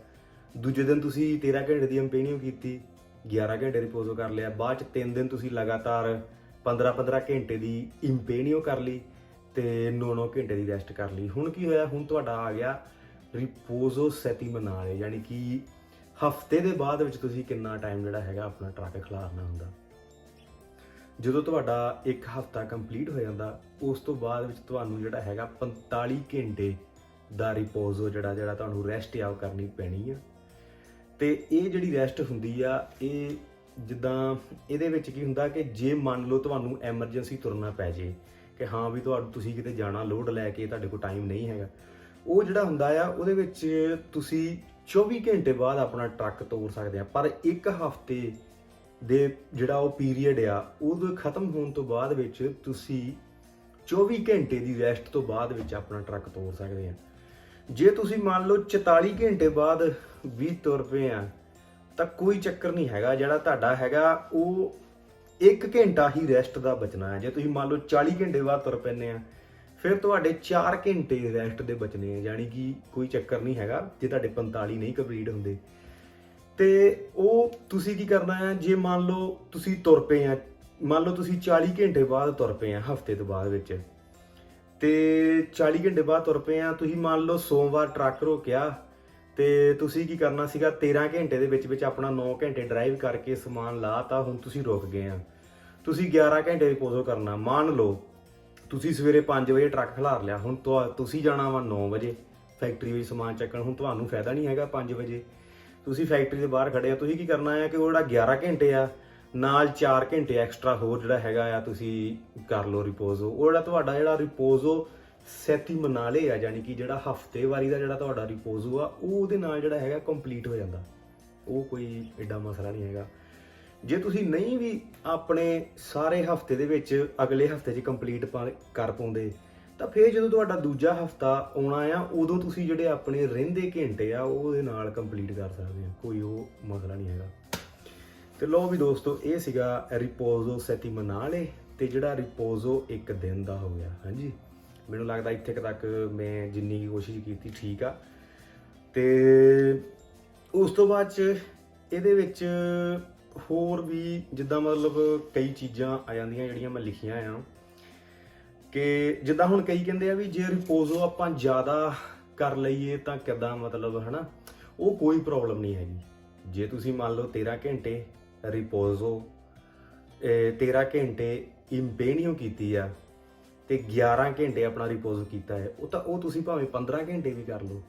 ਦੂਜੇ ਦਿਨ ਤੁਸੀਂ 13 ਘੰਟੇ ਦੀ ਅੰਪੇਨੀਓ ਕੀਤੀ, 11 ਘੰਟੇ ਰਿਪੋਜ਼ੋ ਕਰ ਲਿਆ। ਬਾਅਦ 'ਚ 3 ਦਿਨ ਤੁਸੀਂ ਲਗਾਤਾਰ 15-15 ਘੰਟੇ ਦੀ ਇੰਪੇਨੀਓ ਕਰ ਲਈ ਤੇ 9-9 ਘੰਟੇ ਦੀ ਰੈਸਟ ਕਰ ਲਈ। ਹੁਣ ਕੀ ਹੋਇਆ, ਹੁਣ ਤੁਹਾਡਾ ਆ ਗਿਆ ਰਿਪੋਜ਼ੋ ਸੈਟੀਮਨਾਲੇ, ਯਾਨੀ ਕਿ ਹਫਤੇ ਦੇ ਬਾਅਦ ਵਿੱਚ ਤੁਸੀਂ ਕਿੰਨਾ ਟਾਈਮ ਜਿਹੜਾ ਹੈਗਾ ਆਪਣਾ ਟਰੱਕ ਖਿਲਾਰਨਾ ਹੁੰਦਾ। ਜਦੋਂ ਤੁਹਾਡਾ ਇੱਕ ਹਫਤਾ ਕੰਪਲੀਟ ਹੋ ਜਾਂਦਾ, ਉਸ ਤੋਂ ਬਾਅਦ ਵਿੱਚ ਤੁਹਾਨੂੰ ਜਿਹੜਾ ਹੈਗਾ 45 ਘੰਟੇ ਦਾ ਰਿਪੋਜ਼ੋ ਜਿਹੜਾ ਤੁਹਾਨੂੰ ਰੈਸਟ ਆਉ ਕਰਨੀ ਪੈਣੀ ਆ। ਤੇ ਇਹ ਜਿਹੜੀ ਰੈਸਟ ਹੁੰਦੀ ਆ, ਇਹ ਜਿੱਦਾਂ ਇਹਦੇ ਵਿੱਚ ਕੀ ਹੁੰਦਾ ਕਿ ਜੇ ਮੰਨ ਲਓ ਤੁਹਾਨੂੰ ਐਮਰਜੈਂਸੀ ਤੁਰਨਾ ਪੈ ਜੇ ਕਿ ਹਾਂ ਵੀ ਤੁਸੀਂ ਕਿਤੇ ਜਾਣਾ, ਲੋਡ ਲੈ ਕੇ ਤੁਹਾਡੇ ਕੋਲ ਟਾਈਮ ਨਹੀਂ ਹੈਗਾ, ਉਹ ਜਿਹੜਾ ਹੁੰਦਾ ਆ ਉਹਦੇ ਵਿੱਚ ਤੁਸੀਂ 24 ਘੰਟੇ ਬਾਅਦ ਆਪਣਾ ਟਰੱਕ ਤੋਰ ਸਕਦੇ ਆ। ਪਰ ਇੱਕ ਹਫਤੇ ਦੇ ਜਿਹੜਾ ਉਹ ਪੀਰੀਅਡ ਆ, ਉਹਦੇ ਖਤਮ ਹੋਣ ਤੋਂ ਬਾਅਦ ਵਿੱਚ ਤੁਸੀਂ 24 ਘੰਟੇ ਦੀ ਰੈਸਟ ਤੋਂ ਬਾਅਦ ਵਿੱਚ ਆਪਣਾ ਟਰੱਕ ਤੋਰ ਸਕਦੇ ਆ। ਜੇ ਤੁਸੀਂ ਮੰਨ ਲਓ 44 ਘੰਟੇ ਬਾਅਦ ਵੀ ਤੁਰ ਪਏ ਆ ਤਾਂ ਕੋਈ ਚੱਕਰ ਨਹੀਂ ਹੈਗਾ, ਜਿਹੜਾ ਤੁਹਾਡਾ ਹੈਗਾ ਉਹ 1 ਘੰਟਾ ਹੀ ਰੈਸਟ ਦਾ ਬਚਣਾ ਹੈ। ਜੇ ਤੁਸੀਂ ਮੰਨ ਲਓ 40 ਘੰਟੇ ਬਾਅਦ ਤੁਰ ਪੈਂਦੇ ਆ, ਫਿਰ ਤੁਹਾਡੇ 4 ਘੰਟੇ ਰੈਸਟ ਦੇ ਬਚਣੇ ਆ, ਯਾਨੀ ਕਿ ਕੋਈ ਚੱਕਰ ਨਹੀਂ ਹੈਗਾ ਜੇ ਤੁਹਾਡੇ 45 ਨਹੀਂ ਕੰਪਲੀਟ ਹੁੰਦੇ। ਤੇ ਉਹ ਤੁਸੀਂ ਕੀ ਕਰਨਾ ਹੈ, ਜੇ ਮੰਨ ਲਓ ਤੁਸੀਂ ਤੁਰ ਪਏ ਆ, ਮੰਨ ਲਓ ਤੁਸੀਂ 40 ਘੰਟੇ ਬਾਅਦ ਤੁਰ ਪਏ ਆ ਹਫਤੇ ਤੋਂ ਬਾਅਦ ਵਿੱਚ, ਤੇ 40 ਘੰਟੇ ਬਾਅਦ ਤੁਰ ਪਏ ਆ, ਤੁਸੀਂ ਮੰਨ ਲਓ ਸੋਮਵਾਰ ਟਰੱਕ ਰੋਕਿਆ ਤੇ ਤੁਸੀਂ ਕੀ ਕਰਨਾ ਸੀਗਾ, 13 ਘੰਟੇ ਦੇ ਵਿੱਚ ਆਪਣਾ 9 ਘੰਟੇ ਡਰਾਈਵ ਕਰਕੇ ਸਮਾਨ ਲਾਤਾ, ਹੁਣ ਤੁਸੀਂ ਰੁਕ ਗਏ ਆ, ਤੁਸੀਂ 11 ਘੰਟੇ ਰਿਪੋਜ਼ੋ ਕਰਨਾ। ਮੰਨ ਲਓ ਤੁਸੀਂ ਸਵੇਰੇ 5 ਵਜੇ ਟਰੱਕ ਖਿਲਾਰ ਲਿਆ, ਹੁਣ ਤੁਸੀਂ ਜਾਣਾ ਵਾ 9 ਵਜੇ ਫੈਕਟਰੀ ਵਿੱਚ ਸਮਾਨ ਚੱਕਣ। ਹੁਣ ਤੁਹਾਨੂੰ ਫਾਇਦਾ ਨਹੀਂ ਹੈਗਾ 5 ਵਜੇ ਤੁਸੀਂ ਫੈਕਟਰੀ ਦੇ ਬਾਹਰ ਖੜੇ ਆ, ਤੁਸੀਂ ਕੀ ਕਰਨਾ ਹੈ ਕਿ ਉਹ ਜਿਹੜਾ 11 ਘੰਟੇ ਆ ਨਾਲ 4 ਘੰਟੇ ਐਕਸਟਰਾ ਹੋਰ ਜਿਹੜਾ ਹੈਗਾ ਆ ਤੁਸੀਂ ਕਰ ਲਓ ਰਿਪੋਜ਼ੋ। ਉਹ ਜਿਹੜਾ ਤੁਹਾਡਾ ਜਿਹੜਾ ਰਿਪੋਜ਼ੋ ਸੈਟੀਮਨਾਲੇ ਆ, ਯਾਨੀ ਕਿ ਜਿਹੜਾ ਹਫਤੇ ਵਾਰੀ ਦਾ ਜਿਹੜਾ ਤੁਹਾਡਾ ਰਿਪੋਜ਼ੋ ਆ, ਉਹ ਉਹਦੇ ਨਾਲ ਜਿਹੜਾ ਹੈਗਾ ਕੰਪਲੀਟ ਹੋ ਜਾਂਦਾ। ਉਹ ਕੋਈ ਐਡਾ ਮਸਲਾ ਨਹੀਂ ਹੈਗਾ। ਜੇ ਤੁਸੀਂ ਨਹੀਂ ਵੀ ਆਪਣੇ ਸਾਰੇ ਹਫਤੇ ਦੇ ਵਿੱਚ ਅਗਲੇ ਹਫਤੇ 'ਚ ਕੰਪਲੀਟ ਕਰ ਪਾਉਂਦੇ, ਤਾਂ ਫਿਰ ਜਦੋਂ ਤੁਹਾਡਾ ਦੂਜਾ ਹਫਤਾ ਆਉਣਾ ਆ, ਉਦੋਂ ਤੁਸੀਂ ਜਿਹੜੇ ਆਪਣੇ ਰਹਿੰਦੇ ਘੰਟੇ ਆ ਉਹਦੇ ਨਾਲ ਕੰਪਲੀਟ ਕਰ ਸਕਦੇ ਆ, ਕੋਈ ਉਹ ਮਸਲਾ ਨਹੀਂ ਹੈਗਾ। ਤੇ ਲਓ ਵੀ ਦੋਸਤੋ, ਇਹ ਸੀਗਾ ਰਿਪੋਜ਼ੋ ਸੈਟੀਮਨਾਲੇ ਤੇ ਜਿਹੜਾ ਰਿਪੋਜ਼ੋ ਇੱਕ ਦਿਨ ਦਾ ਹੋ ਗਿਆ। ਹਾਂਜੀ, ਮੈਨੂੰ ਲੱਗਦਾ ਇੱਥੇ ਤੱਕ ਮੈਂ ਜਿੰਨੀ ਕੀ ਕੋਸ਼ਿਸ਼ ਕੀਤੀ ਠੀਕ ਆ। ਤੇ ਉਸ ਤੋਂ ਬਾਅਦ 'ਚ ਇਹਦੇ ਵਿੱਚ ਹੋਰ ਵੀ ਜਿੱਦਾਂ ਮਤਲਬ ਕਈ ਚੀਜ਼ਾਂ ਆ ਜਾਂਦੀਆਂ ਜਿਹੜੀਆਂ ਮੈਂ ਲਿਖੀਆਂ ਆ, ਕਿ ਜਿੱਦਾਂ ਹੁਣ ਕਈ ਕਹਿੰਦੇ ਆ ਵੀ ਜੇ ਰਿਪੋਜ਼ੋ ਆਪਾਂ ਜ਼ਿਆਦਾ ਕਰ ਲਈਏ ਤਾਂ ਕਿੱਦਾਂ, ਮਤਲਬ ਹੈ ਨਾ, ਉਹ ਕੋਈ ਪ੍ਰੋਬਲਮ ਨਹੀਂ ਹੈਗੀ। ਜੇ ਤੁਸੀਂ ਮੰਨ ਲਓ 13 ਘੰਟੇ ਰਿਪੋਜ਼ੋ 13 ਘੰਟੇ ਇੰਪੇਨੀਓ ਕੀਤੀ ਆ ਤੇ 11 ਘੰਟੇ ਆਪਣਾ ਰਿਪੋਜ਼ੋ ਕੀਤਾ ਹੈ, ਉਹ ਤੁਸੀਂ ਭਾਵੇਂ 15 ਘੰਟੇ ਵੀ ਕਰ ਲਓ।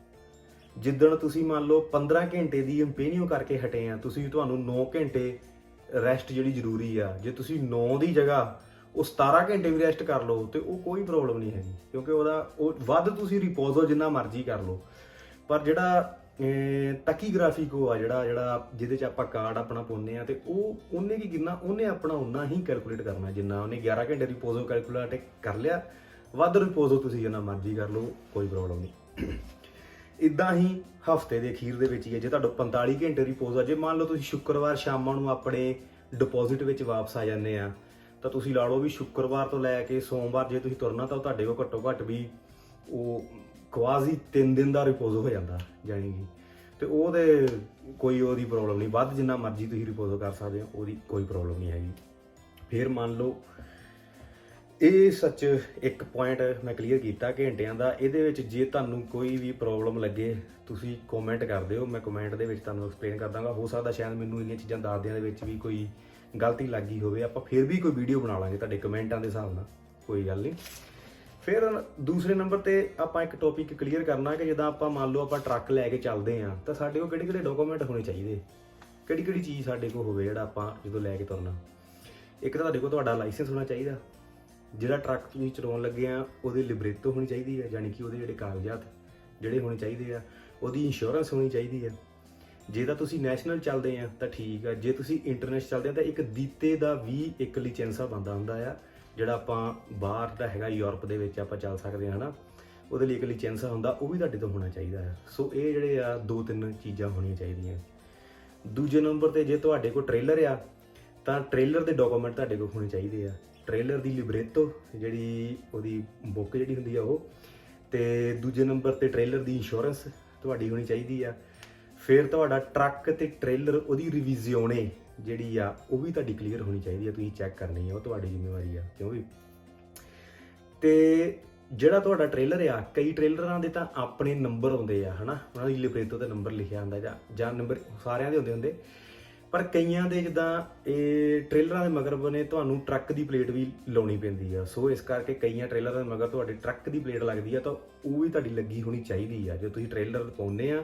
ਜਿੱਦਣ ਤੁਸੀਂ ਮੰਨ ਲਓ 15 ਘੰਟੇ ਦੀ ਇੰਪੇਨੀਓ ਕਰਕੇ ਹਟੇ ਆ, ਤੁਹਾਨੂੰ 9 ਘੰਟੇ ਰੈਸਟ ਜਿਹੜੀ ਜ਼ਰੂਰੀ ਆ, ਜੇ ਤੁਸੀਂ 9 ਦੀ ਜਗ੍ਹਾ ਉਹ 17 ਘੰਟੇ ਵੀ ਰੈਸਟ ਕਰ ਲਓ ਤੇ ਉਹ ਕੋਈ ਪ੍ਰੋਬਲਮ ਨਹੀਂ ਹੈਗੀ, ਕਿਉਂਕਿ ਉਹ ਵੱਧ ਤੁਸੀਂ ਰਿਪੋਜ਼ੋ ਜਿੰਨਾ ਮਰਜ਼ੀ ਕਰ ਲਓ। ਪਰ ਜਿਹੜਾ ਟੈਕੀਗ੍ਰਾਫਿਕੋ ਆ, ਜਿਹੜਾ ਜਿਹਦੇ 'ਚ ਆਪਾਂ ਕਾਰਡ ਆਪਣਾ ਪਾਉਂਦੇ ਆ, ਤੇ ਉਹਨੇ ਕੀ ਕਰਨਾ, ਉਹਨੇ ਆਪਣਾ ਉਨਾ ਹੀ ਕੈਲਕੂਲੇਟ ਕਰਨਾ ਜਿੰਨਾ ਉਹਨੇ 11 ਘੰਟੇ ਰਿਪੋਜ਼ੋ ਕੈਲਕੂਲੇਟ ਕਰ ਲਿਆ। ਵੱਧ ਰਿਪੋਜ਼ੋ ਤੁਸੀਂ ਜਿੰਨਾ ਮਰਜ਼ੀ ਕਰ ਲਓ, ਕੋਈ ਪ੍ਰੋਬਲਮ ਨਹੀਂ। ਇੱਦਾਂ ਹੀ ਹਫਤੇ ਦੇ ਅਖੀਰ ਦੇ ਵਿੱਚ ਹੀ ਹੈ, ਜੇ ਤੁਹਾਡਾ 45 ਘੰਟੇ ਰਿਪੋਜ਼ ਆ, ਜੇ ਮੰਨ ਲਓ ਤੁਸੀਂ ਸ਼ੁੱਕਰਵਾਰ ਸ਼ਾਮਾਂ ਨੂੰ ਆਪਣੇ ਡਿਪੋਜ਼ਿਟ ਵਿੱਚ ਵਾਪਸ ਆ ਜਾਂਦੇ ਆ, ਤਾਂ ਤੁਸੀਂ ਲਾ ਲਓ ਵੀ ਸ਼ੁੱਕਰਵਾਰ ਤੋਂ ਲੈ ਕੇ ਸੋਮਵਾਰ ਜੇ ਤੁਸੀਂ ਤੁਰਨਾ ਤਾਂ ਤੁਹਾਡੇ ਕੋਲ ਘੱਟੋ ਘੱਟ ਵੀ ਉਹ ਕੁਆਜ਼ੀ 3 ਦਿਨ ਦਾ ਰਿਪੋਜ਼ੋ ਹੋ ਜਾਂਦਾ, ਜਾਣੀ ਕਿ, ਤੇ ਉਹਦੇ ਕੋਈ ਉਹਦੀ ਪ੍ਰੋਬਲਮ ਨਹੀਂ। ਵੱਧ ਜਿੰਨਾ ਮਰਜ਼ੀ ਤੁਸੀਂ ਰਿਪੋਜ਼ੋ ਕਰ ਸਕਦੇ ਹੋ, ਉਹਦੀ ਕੋਈ ਪ੍ਰੋਬਲਮ ਨਹੀਂ ਹੈਗੀ। ਫਿਰ ਮੰਨ ਲਓ ਇਹ ਸੱਚ ਇੱਕ ਪੁਆਇੰਟ ਮੈਂ ਕਲੀਅਰ ਕੀਤਾ ਘੰਟਿਆਂ ਦਾ, ਇਹਦੇ ਵਿੱਚ ਜੇ ਤੁਹਾਨੂੰ ਕੋਈ ਵੀ ਪ੍ਰੋਬਲਮ ਲੱਗੇ ਤੁਸੀਂ ਕਮੈਂਟ ਕਰ ਦਿਓ, ਮੈਂ ਕਮੈਂਟ ਦੇ ਵਿੱਚ ਤੁਹਾਨੂੰ ਐਕਸਪਲੇਨ ਕਰ ਦਾਂਗਾ। ਹੋ ਸਕਦਾ ਸ਼ਾਇਦ ਮੈਨੂੰ ਇੰਨੀਆਂ ਚੀਜ਼ਾਂ ਦੱਸਦਿਆਂ ਦੇ ਵਿੱਚ ਵੀ ਕੋਈ ਗਲਤੀ ਲੱਗੀ ਹੋਵੇ, ਆਪਾਂ ਫਿਰ ਵੀ ਕੋਈ ਵੀਡੀਓ ਬਣਾ ਲਾਂਗੇ ਤੁਹਾਡੇ ਕਮੈਂਟਾਂ ਦੇ ਹਿਸਾਬ ਨਾਲ, ਕੋਈ ਗੱਲ ਨਹੀਂ। ਫਿਰ ਦੂਸਰੇ ਨੰਬਰ ਤੇ ਆਪਾਂ ਇੱਕ ਟੌਪਿਕ ਕਲੀਅਰ ਕਰਨਾ ਕਿ ਜਿੱਦਾਂ ਆਪਾਂ ਮੰਨ ਲਓ ਆਪਾਂ ਟਰੱਕ ਲੈ ਕੇ ਚੱਲਦੇ ਹਾਂ, ਤਾਂ ਸਾਡੇ ਕੋਲ ਕਿਹੜੇ ਡਾਕੂਮੈਂਟ ਹੋਣੇ ਚਾਹੀਦੇ, ਕਿਹੜੀ ਚੀਜ਼ ਸਾਡੇ ਕੋਲ ਹੋਵੇ ਜਿਹੜਾ ਆਪਾਂ ਜਦੋਂ ਲੈ ਕੇ ਤੁਰਨਾ। ਇੱਕ ਤਾਂ ਤੁਹਾਡੇ ਕੋਲ ਤੁਹਾਡਾ ਲਾਇਸੈਂਸ ਹੋਣਾ ਚਾਹੀਦਾ, ਜਿਹੜਾ ਟਰੱਕ ਤੁਸੀਂ ਚਲਾਉਣ ਲੱਗੇ ਆ ਉਹਦੀ ਲਿਬਰੇਟੋ ਹੋਣੀ ਚਾਹੀਦੀ ਹੈ, ਯਾਨੀ ਕਿ ਉਹਦੇ ਜਿਹੜੇ ਕਾਗਜ਼ਾਤ ਜਿਹੜੇ ਹੋਣੇ ਚਾਹੀਦੇ ਆ, ਉਹਦੀ ਇੰਸ਼ੋਰੈਂਸ ਹੋਣੀ ਚਾਹੀਦੀ ਹੈ। ਜੇ ਤਾਂ ਤੁਸੀਂ ਨੈਸ਼ਨਲ ਚੱਲਦੇ ਆ ਤਾਂ ਠੀਕ ਆ, ਜੇ ਤੁਸੀਂ ਇੰਟਰਨੈਸ਼ਨਲ ਚੱਲਦੇ ਆ ਤਾਂ ਇੱਕ ਦੀਤੇ ਦਾ ਵੀ ਇੱਕ ਲਾਇਸੈਂਸ ਬਣਦਾ ਹੁੰਦਾ ਆ, ਜਿਹੜਾ ਆਪਾਂ ਬਾਹਰ ਦਾ ਹੈਗਾ ਯੂਰਪ ਦੇ ਵਿੱਚ ਆਪਾਂ ਚੱਲ ਸਕਦੇ ਹਾਂ ਨਾ, ਉਹਦੇ ਲਈ ਇੱਕ ਲਾਇਸੈਂਸ ਹੁੰਦਾ, ਉਹ ਵੀ ਤੁਹਾਡੇ ਤੋਂ ਹੋਣਾ ਚਾਹੀਦਾ ਹੈ। ਸੋ ਇਹ ਜਿਹੜੇ ਆ 2-3 ਚੀਜ਼ਾਂ ਹੋਣੀਆਂ ਚਾਹੀਦੀਆਂ। ਦੂਜੇ ਨੰਬਰ ਤੇ ਜੇ ਤੁਹਾਡੇ ਕੋਲ ਟ੍ਰੇਲਰ ਆ ਤਾਂ ਟ੍ਰੇਲਰ ਦੇ ਡਾਕੂਮੈਂਟ ਤੁਹਾਡੇ ਕੋਲ ਹੋਣੇ ਚਾਹੀਦੇ ਆ, ਟ੍ਰੇਲਰ ਦੀ ਲਿਬਰੇਟੋ ਜਿਹੜੀ ਉਹਦੀ ਬੁੱਕ ਜਿਹੜੀ ਹੁੰਦੀ ਆ ਉਹ, ਤੇ ਦੂਜੇ ਨੰਬਰ ਤੇ ਟ੍ਰੇਲਰ ਦੀ ਇੰਸ਼ੋਰੈਂਸ ਤੁਹਾਡੀ ਹੋਣੀ ਚਾਹੀਦੀ ਆ। ਫਿਰ ਤੁਹਾਡਾ ਟਰੱਕ ਤੇ ਟ੍ਰੇਲਰ ਉਹਦੀ ਰਿਵੀਜ਼ਿਓਨੇ ਜਿਹੜੀ ਆ ਉਹ ਵੀ ਤੁਹਾਡੀ ਕਲੀਅਰ ਹੋਣੀ ਚਾਹੀਦੀ ਆ, ਤੁਸੀਂ ਚੈੱਕ ਕਰਨੀ ਆ, ਉਹ ਤੁਹਾਡੀ ਜ਼ਿੰਮੇਵਾਰੀ ਆ। ਕਿਉਂਕਿ ਤੇ ਜਿਹੜਾ ਤੁਹਾਡਾ ਟ੍ਰੇਲਰ ਆ, ਕਈ ਟ੍ਰੇਲਰਾਂ ਦੇ ਤਾਂ ਆਪਣੇ ਨੰਬਰ ਆਉਂਦੇ ਆ ਹਨਾ, ਉਹਨਾਂ ਦੀ ਲਿਬਰੇਟੋ ਤੇ ਨੰਬਰ ਲਿਖਿਆ ਹੁੰਦਾ ਜਾਂ ਨੰਬਰ ਸਾਰਿਆਂ ਦੇ ਹੁੰਦੇ ਪਰ ਕਈਆਂ ਦੇ ਜਿੱਦਾਂ ਇਹ ਟ੍ਰੇਲਰਾਂ ਦੇ ਮਗਰ ਬਣੇ ਤੁਹਾਨੂੰ ਟਰੱਕ ਦੀ ਪਲੇਟ ਵੀ ਲਾਉਣੀ ਪੈਂਦੀ ਆ। ਸੋ ਇਸ ਕਰਕੇ ਕਈਆਂ ਟ੍ਰੇਲਰਾਂ ਦੇ ਮਗਰ ਤੁਹਾਡੇ ਟਰੱਕ ਦੀ ਪਲੇਟ ਲੱਗਦੀ ਆ, ਤਾਂ ਉਹ ਵੀ ਤੁਹਾਡੀ ਲੱਗੀ ਹੋਣੀ ਚਾਹੀਦੀ ਆ। ਜੇ ਤੁਸੀਂ ਟ੍ਰੇਲਰ ਪਾਉਂਦੇ ਆ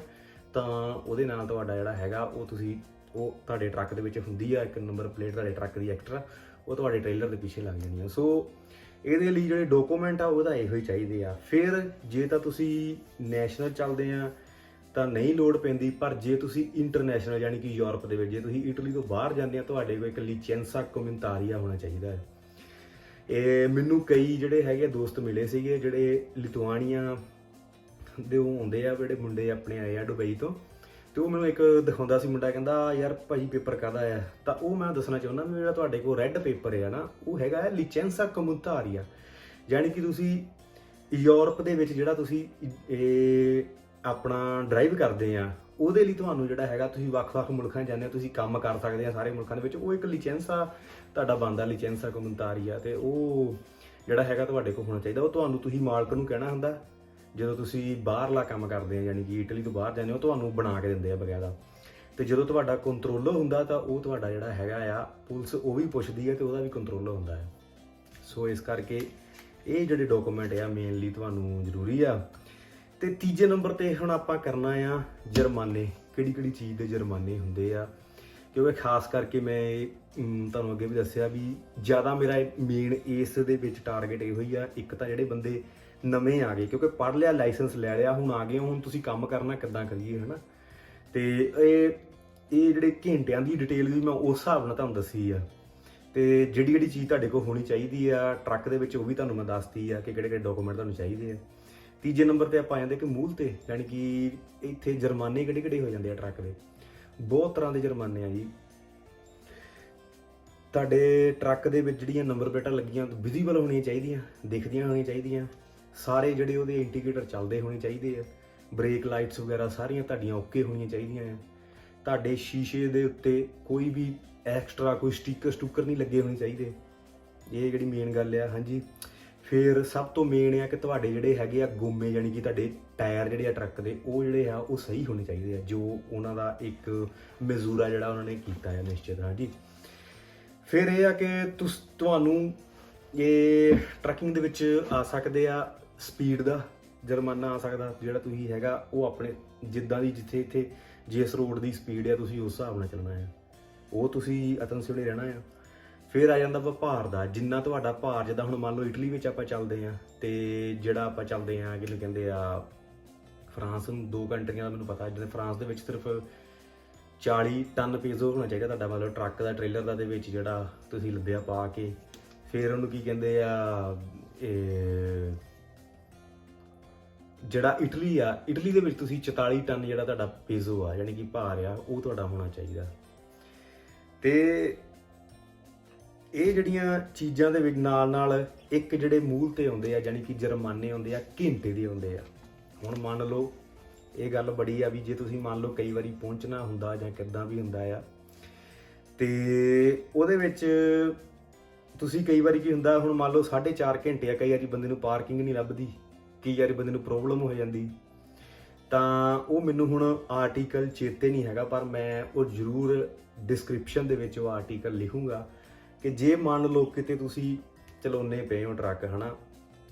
ਤਾਂ ਉਹਦੇ ਨਾਲ ਤੁਹਾਡਾ ਜਿਹੜਾ ਹੈਗਾ ਉਹ ਤੁਹਾਡੇ ਟਰੱਕ ਦੇ ਵਿੱਚ ਹੁੰਦੀ ਆ, ਇੱਕ ਨੰਬਰ ਪਲੇਟ ਤੁਹਾਡੇ ਟਰੱਕ ਦੀ ਐਕਸਟਰਾ, ਉਹ ਤੁਹਾਡੇ ਟ੍ਰੇਲਰ ਦੇ ਪਿੱਛੇ ਲੱਗ ਜਾਣੀ ਆ। ਸੋ ਇਹਦੇ ਲਈ ਜਿਹੜੇ ਡਾਕੂਮੈਂਟ ਆ ਉਹਦਾ ਇਹੋ ਹੀ ਚਾਹੀਦੇ ਆ। ਫਿਰ ਜੇ ਤਾਂ ਤੁਸੀਂ ਨੈਸ਼ਨਲ ਚੱਲਦੇ ਆ ਤਾਂ ਨਹੀਂ ਲੋੜ ਪੈਂਦੀ, ਪਰ ਜੇ ਤੁਸੀਂ ਇੰਟਰਨੈਸ਼ਨਲ ਯਾਨੀ ਕਿ ਯੂਰਪ ਦੇ ਵਿੱਚ, ਜੇ ਤੁਸੀਂ ਇਟਲੀ ਤੋਂ ਬਾਹਰ ਜਾਂਦੇ ਆ, ਤੁਹਾਡੇ ਕੋਲ ਇੱਕ ਲਿਚੈਂਸਾ ਕੋਮਿੰਤਾਰੀਆ ਹੋਣਾ ਚਾਹੀਦਾ ਹੈ। ਇਹ ਮੈਨੂੰ ਕਈ ਜਿਹੜੇ ਹੈਗੇ ਦੋਸਤ ਮਿਲੇ ਸੀਗੇ ਜਿਹੜੇ ਲਿਥੁਆਨੀਆ ਦੇ ਉਹ ਹੁੰਦੇ ਆ, ਜਿਹੜੇ ਮੁੰਡੇ ਆਪਣੇ ਆਏ ਆ ਦੁਬਈ ਤੋਂ, ਤੇ ਉਹ ਮੈਨੂੰ ਇੱਕ ਦਿਖਾਉਂਦਾ ਸੀ ਮੁੰਡਾ, ਕਹਿੰਦਾ ਯਾਰ ਭਾਜੀ ਪੇਪਰ ਕਾਹਦਾ ਆ, ਤਾਂ ਉਹ ਮੈਂ ਦੱਸਣਾ ਚਾਹੁੰਦਾ ਵੀ ਜਿਹੜਾ ਤੁਹਾਡੇ ਕੋਲ ਰੈੱਡ ਪੇਪਰ ਆ ਨਾ, ਉਹ ਹੈਗਾ ਹੈ ਲਿਚੈਂਸਾ ਕੋਮਿੰਤਾਰੀਆ, ਯਾਨੀ ਕਿ ਤੁਸੀਂ ਯੂਰਪ ਦੇ ਵਿੱਚ ਜਿਹੜਾ ਤੁਸੀਂ ਇਹ ਆਪਣਾ ਡਰਾਈਵ ਕਰਦੇ ਆ, ਉਹਦੇ ਲਈ ਤੁਹਾਨੂੰ ਜਿਹੜਾ ਹੈਗਾ ਤੁਸੀਂ ਵੱਖ-ਵੱਖ ਮੁਲਕਾਂ 'ਚ ਜਾਂਦੇ ਹੋ, ਤੁਸੀਂ ਕੰਮ ਕਰ ਸਕਦੇ ਆ ਸਾਰੇ ਮੁਲਕਾਂ ਦੇ ਵਿੱਚ, ਉਹ ਇੱਕ ਲਿਚੈਂਸਾ ਤੁਹਾਡਾ ਬਣਦਾ, ਲਿਚੈਂਸਾ ਕੋਮਿੰਤਾਰੀਆ, ਤੇ ਉਹ ਜਿਹੜਾ ਹੈਗਾ ਤੁਹਾਡੇ ਕੋਲ ਹੋਣਾ ਚਾਹੀਦਾ। ਉਹ ਤੁਹਾਨੂੰ ਤੁਸੀਂ ਮਾਲਕ ਨੂੰ ਕਹਿਣਾ ਹੁੰਦਾ ਜਦੋਂ ਤੁਸੀਂ ਬਾਹਰਲਾ ਕੰਮ ਕਰਦੇ ਆ, ਯਾਨੀ ਕਿ ਇਟਲੀ ਤੋਂ ਬਾਹਰ ਜਾਂਦੇ ਹੋ, ਤੁਹਾਨੂੰ ਬਣਾ ਕੇ ਦਿੰਦੇ ਆ ਬਕਾਇਦਾ। ਤੇ ਜਦੋਂ ਤੁਹਾਡਾ ਕੰਟਰੋਲਰ ਹੁੰਦਾ ਤਾਂ ਉਹ ਤੁਹਾਡਾ ਜਿਹੜਾ ਹੈਗਾ ਆ ਪੁਲਿਸ ਉਹ ਵੀ ਪੁੱਛਦੀ ਹੈ ਤੇ ਉਹਦਾ ਵੀ ਕੰਟਰੋਲਰ ਹੁੰਦਾ ਹੈ। ਸੋ ਇਸ ਕਰਕੇ ਇਹ ਜਿਹੜੇ ਡਾਕੂਮੈਂਟ ਆ ਮੇਨਲੀ ਤੁਹਾਨੂੰ ਜ਼ਰੂਰੀ ਆ। ਤੇ ਤੀਜੇ ਨੰਬਰ ਤੇ ਹੁਣ ਆਪਾਂ ਕਰਨਾ ਆ ਜੁਰਮਾਨੇ, ਕਿਹੜੀ ਚੀਜ਼ ਦੇ ਜੁਰਮਾਨੇ ਹੁੰਦੇ ਆ, ਕਿਉਂਕਿ ਖਾਸ ਕਰਕੇ ਮੈਂ ਤੁਹਾਨੂੰ ਅੱਗੇ ਵੀ ਦੱਸਿਆ ਵੀ ਜ਼ਿਆਦਾ ਮੇਰਾ ਮੇਨ ਇਸ ਦੇ ਵਿੱਚ ਟਾਰਗੇਟ ਇਹੋ ਹੀ ਆ। ਇੱਕ ਤਾਂ ਜਿਹੜੇ ਬੰਦੇ ਨਵੇਂ ਆ ਗਏ, ਕਿਉਂਕਿ ਪੜ੍ਹ ਲਿਆ, ਲਾਇਸੈਂਸ ਲੈ ਲਿਆ, ਹੁਣ ਆ ਗਏ, ਹੁਣ ਤੁਸੀਂ ਕੰਮ ਕਰਨਾ ਕਿੱਦਾਂ ਕਰੀਏ ਹੈ ਨਾ। ਤੇ ਇਹ ਜਿਹੜੇ ਘੰਟਿਆਂ ਦੀ ਡਿਟੇਲ ਵੀ ਮੈਂ ਉਸ ਹਿਸਾਬ ਨਾਲ ਤੁਹਾਨੂੰ ਦੱਸੀ ਆ, ਤੇ ਜਿਹੜੀ ਚੀਜ਼ ਤੁਹਾਡੇ ਕੋਲ ਹੋਣੀ ਚਾਹੀਦੀ ਆ ਟਰੱਕ ਦੇ ਵਿੱਚ ਉਹ ਵੀ ਤੁਹਾਨੂੰ ਮੈਂ ਦੱਸਤੀ ਆ ਕਿ ਕਿਹੜੇ ਡਾਕੂਮੈਂਟ ਤੁਹਾਨੂੰ ਚਾਹੀਦੇ ਆ। ਤੀਜੇ ਨੰਬਰ ਤੇ ਆਪਾਂ ਆ ਜਾਂਦੇ ਕਿ ਮੂਲ ਤੇ, ਯਾਨੀ ਕਿ ਇੱਥੇ ਜੁਰਮਾਨੇ ਕਿਹੜੇ ਹੋ ਜਾਂਦੇ ਆ ਟਰੱਕ ਦੇ, ਬਹੁਤ ਤਰ੍ਹਾਂ ਦੇ ਜੁਰਮਾਨੇ ਆ ਜੀ। ਤੁਹਾਡੇ ਟਰੱਕ ਦੇ ਵਿੱਚ ਜਿਹੜੀਆਂ ਨੰਬਰ ਪਲੇਟਾਂ ਲੱਗੀਆਂ ਵਿਜ਼ੀਬਲ ਹੋਣੀਆਂ ਚਾਹੀਦੀਆਂ, ਦਿਖਦੀਆਂ ਹੋਣੀਆਂ ਚਾਹੀਦੀਆਂ, ਸਾਰੇ ਜਿਹੜੇ ਉਹਦੇ ਇੰਡੀਕੇਟਰ ਚੱਲਦੇ ਹੋਣੇ ਚਾਹੀਦੇ ਆ, ਬ੍ਰੇਕ ਲਾਈਟਸ ਵਗੈਰਾ ਸਾਰੀਆਂ ਤੁਹਾਡੀਆਂ ਓਕੇ ਹੋਣੀਆਂ ਚਾਹੀਦੀਆਂ ਆ। ਤੁਹਾਡੇ ਸ਼ੀਸ਼ੇ ਦੇ ਉੱਤੇ ਕੋਈ ਵੀ ਐਕਸਟਰਾ ਕੋਈ ਸਟicker ਨਹੀਂ ਲੱਗੇ ਹੋਣੇ ਚਾਹੀਦੇ, ਇਹ ਜਿਹੜੀ ਮੇਨ ਗੱਲ ਆ। ਹਾਂਜੀ, ਫਿਰ ਸਭ ਤੋਂ ਮੇਨ ਆ ਕਿ ਤੁਹਾਡੇ ਜਿਹੜੇ ਹੈਗੇ ਆ ਗੋਮੇ, ਯਾਨੀ ਕਿ ਤੁਹਾਡੇ ਟਾਇਰ ਜਿਹੜੇ ਆ ਟਰੱਕ ਦੇ, ਉਹ ਜਿਹੜੇ ਆ ਉਹ ਸਹੀ ਹੋਣੇ ਚਾਹੀਦੇ ਆ, ਜੋ ਉਹਨਾਂ ਦਾ ਇੱਕ ਮਜ਼ੂਰਾ ਜਿਹੜਾ ਉਹਨਾਂ ਨੇ ਕੀਤਾ ਹੈ ਨਿਸ਼ਚਿਤ। ਹਾਂਜੀ, ਫਿਰ ਇਹ ਆ ਕਿ ਤੁਹਾਨੂੰ ਇਹ ਟਰੱਕਿੰਗ ਦੇ ਵਿੱਚ ਆ ਸਕਦੇ ਆ ਸਪੀਡ ਦਾ ਜੁਰਮਾਨਾ ਆ ਸਕਦਾ, ਜਿਹੜਾ ਤੁਸੀਂ ਹੈਗਾ ਉਹ ਆਪਣੇ ਜਿੱਦਾਂ ਦੀ ਜਿੱਥੇ ਇੱਥੇ ਜਿਸ ਰੋਡ ਦੀ ਸਪੀਡ ਆ ਤੁਸੀਂ ਉਸ ਹਿਸਾਬ ਨਾਲ ਚੱਲਣਾ ਆ, ਉਹ ਤੁਸੀਂ ਅਤਨਸਿਉਣੇ ਰਹਿਣਾ ਆ। ਫਿਰ ਆ ਜਾਂਦਾ ਭਾਰ ਦਾ, ਜਿੰਨਾ ਤੁਹਾਡਾ ਭਾਰ, ਜਿੱਦਾਂ ਹੁਣ ਮੰਨ ਲਓ ਇਟਲੀ ਵਿੱਚ ਆਪਾਂ ਚੱਲਦੇ ਆ, ਤੇ ਜਿਹੜਾ ਆਪਾਂ ਚੱਲਦੇ ਆ ਜਿਹਨੂੰ ਕਹਿੰਦੇ ਆ ਫਰਾਂਸ, 2 ਕੰਟਰੀਆਂ ਦਾ ਮੈਨੂੰ ਪਤਾ, ਜਿੱਦਾਂ ਫਰਾਂਸ ਦੇ ਵਿੱਚ ਸਿਰਫ 40 ਟਨ ਪੇਜ਼ੋ ਹੋਣਾ ਚਾਹੀਦਾ ਤੁਹਾਡਾ, ਮਤਲਬ ਟਰੱਕ ਦਾ ਟ੍ਰੇਲਰ ਦਾ ਦੇ ਵਿੱਚ ਜਿਹੜਾ ਤੁਸੀਂ ਲੱਦਿਆ ਪਾ ਕੇ। ਫਿਰ ਉਹਨੂੰ ਕੀ ਕਹਿੰਦੇ ਆ, ਜਿਹੜਾ ਇਟਲੀ ਦੇ ਵਿੱਚ ਤੁਸੀਂ 44 ਟਨ ਜਿਹੜਾ ਤੁਹਾਡਾ ਪੇਜ਼ੋ ਆ, ਯਾਨੀ ਕਿ ਭਾਰ ਆ, ਉਹ ਤੁਹਾਡਾ ਹੋਣਾ ਚਾਹੀਦਾ। ਤੇ ਇਹ ਜਿਹੜੀਆਂ ਚੀਜ਼ਾਂ ਦੇ ਵਿੱਚ ਨਾਲ ਇੱਕ ਜਿਹੜੇ ਮੂਲ ਤੇ ਆਉਂਦੇ ਆ, ਯਾਨੀ ਕਿ ਜੁਰਮਾਨੇ ਆਉਂਦੇ ਆ, ਘੰਟੇ ਦੇ ਆਉਂਦੇ ਆ। ਹੁਣ ਮੰਨ ਲਓ ਇਹ ਗੱਲ ਬੜੀ ਆ ਵੀ ਜੇ ਤੁਸੀਂ ਮੰਨ ਲਓ ਕਈ ਵਾਰੀ ਪਹੁੰਚਣਾ ਹੁੰਦਾ ਜਾਂ ਕਿੱਦਾਂ ਵੀ ਹੁੰਦਾ ਆ, ਤੇ ਉਹਦੇ ਵਿੱਚ ਤੁਸੀਂ ਕਈ ਵਾਰੀ ਕੀ ਹੁੰਦਾ, ਹੁਣ ਮੰਨ ਲਓ 4.5 ਘੰਟੇ ਆ, ਕਈ ਵਾਰੀ ਬੰਦੇ ਨੂੰ ਪਾਰਕਿੰਗ ਨਹੀਂ ਲੱਭਦੀ, ਕਈ ਵਾਰੀ ਬੰਦੇ ਨੂੰ ਪ੍ਰੋਬਲਮ ਹੋ ਜਾਂਦੀ, ਤਾਂ ਉਹ ਮੈਨੂੰ ਹੁਣ ਆਰਟੀਕਲ ਚੇਤੇ ਨਹੀਂ ਹੈਗਾ, ਪਰ ਮੈਂ ਉਹ ਜ਼ਰੂਰ ਡਿਸਕ੍ਰਿਪਸ਼ਨ ਦੇ ਵਿੱਚ ਉਹ ਆਰਟੀਕਲ ਲਿਖੂੰਗਾ ਕਿ ਜੇ ਮੰਨ ਲਓ ਕਿਤੇ ਤੁਸੀਂ ਚਲਾਉਂਦੇ ਪਏ ਹੋ ਟਰੱਕ ਹੈ ਨਾ,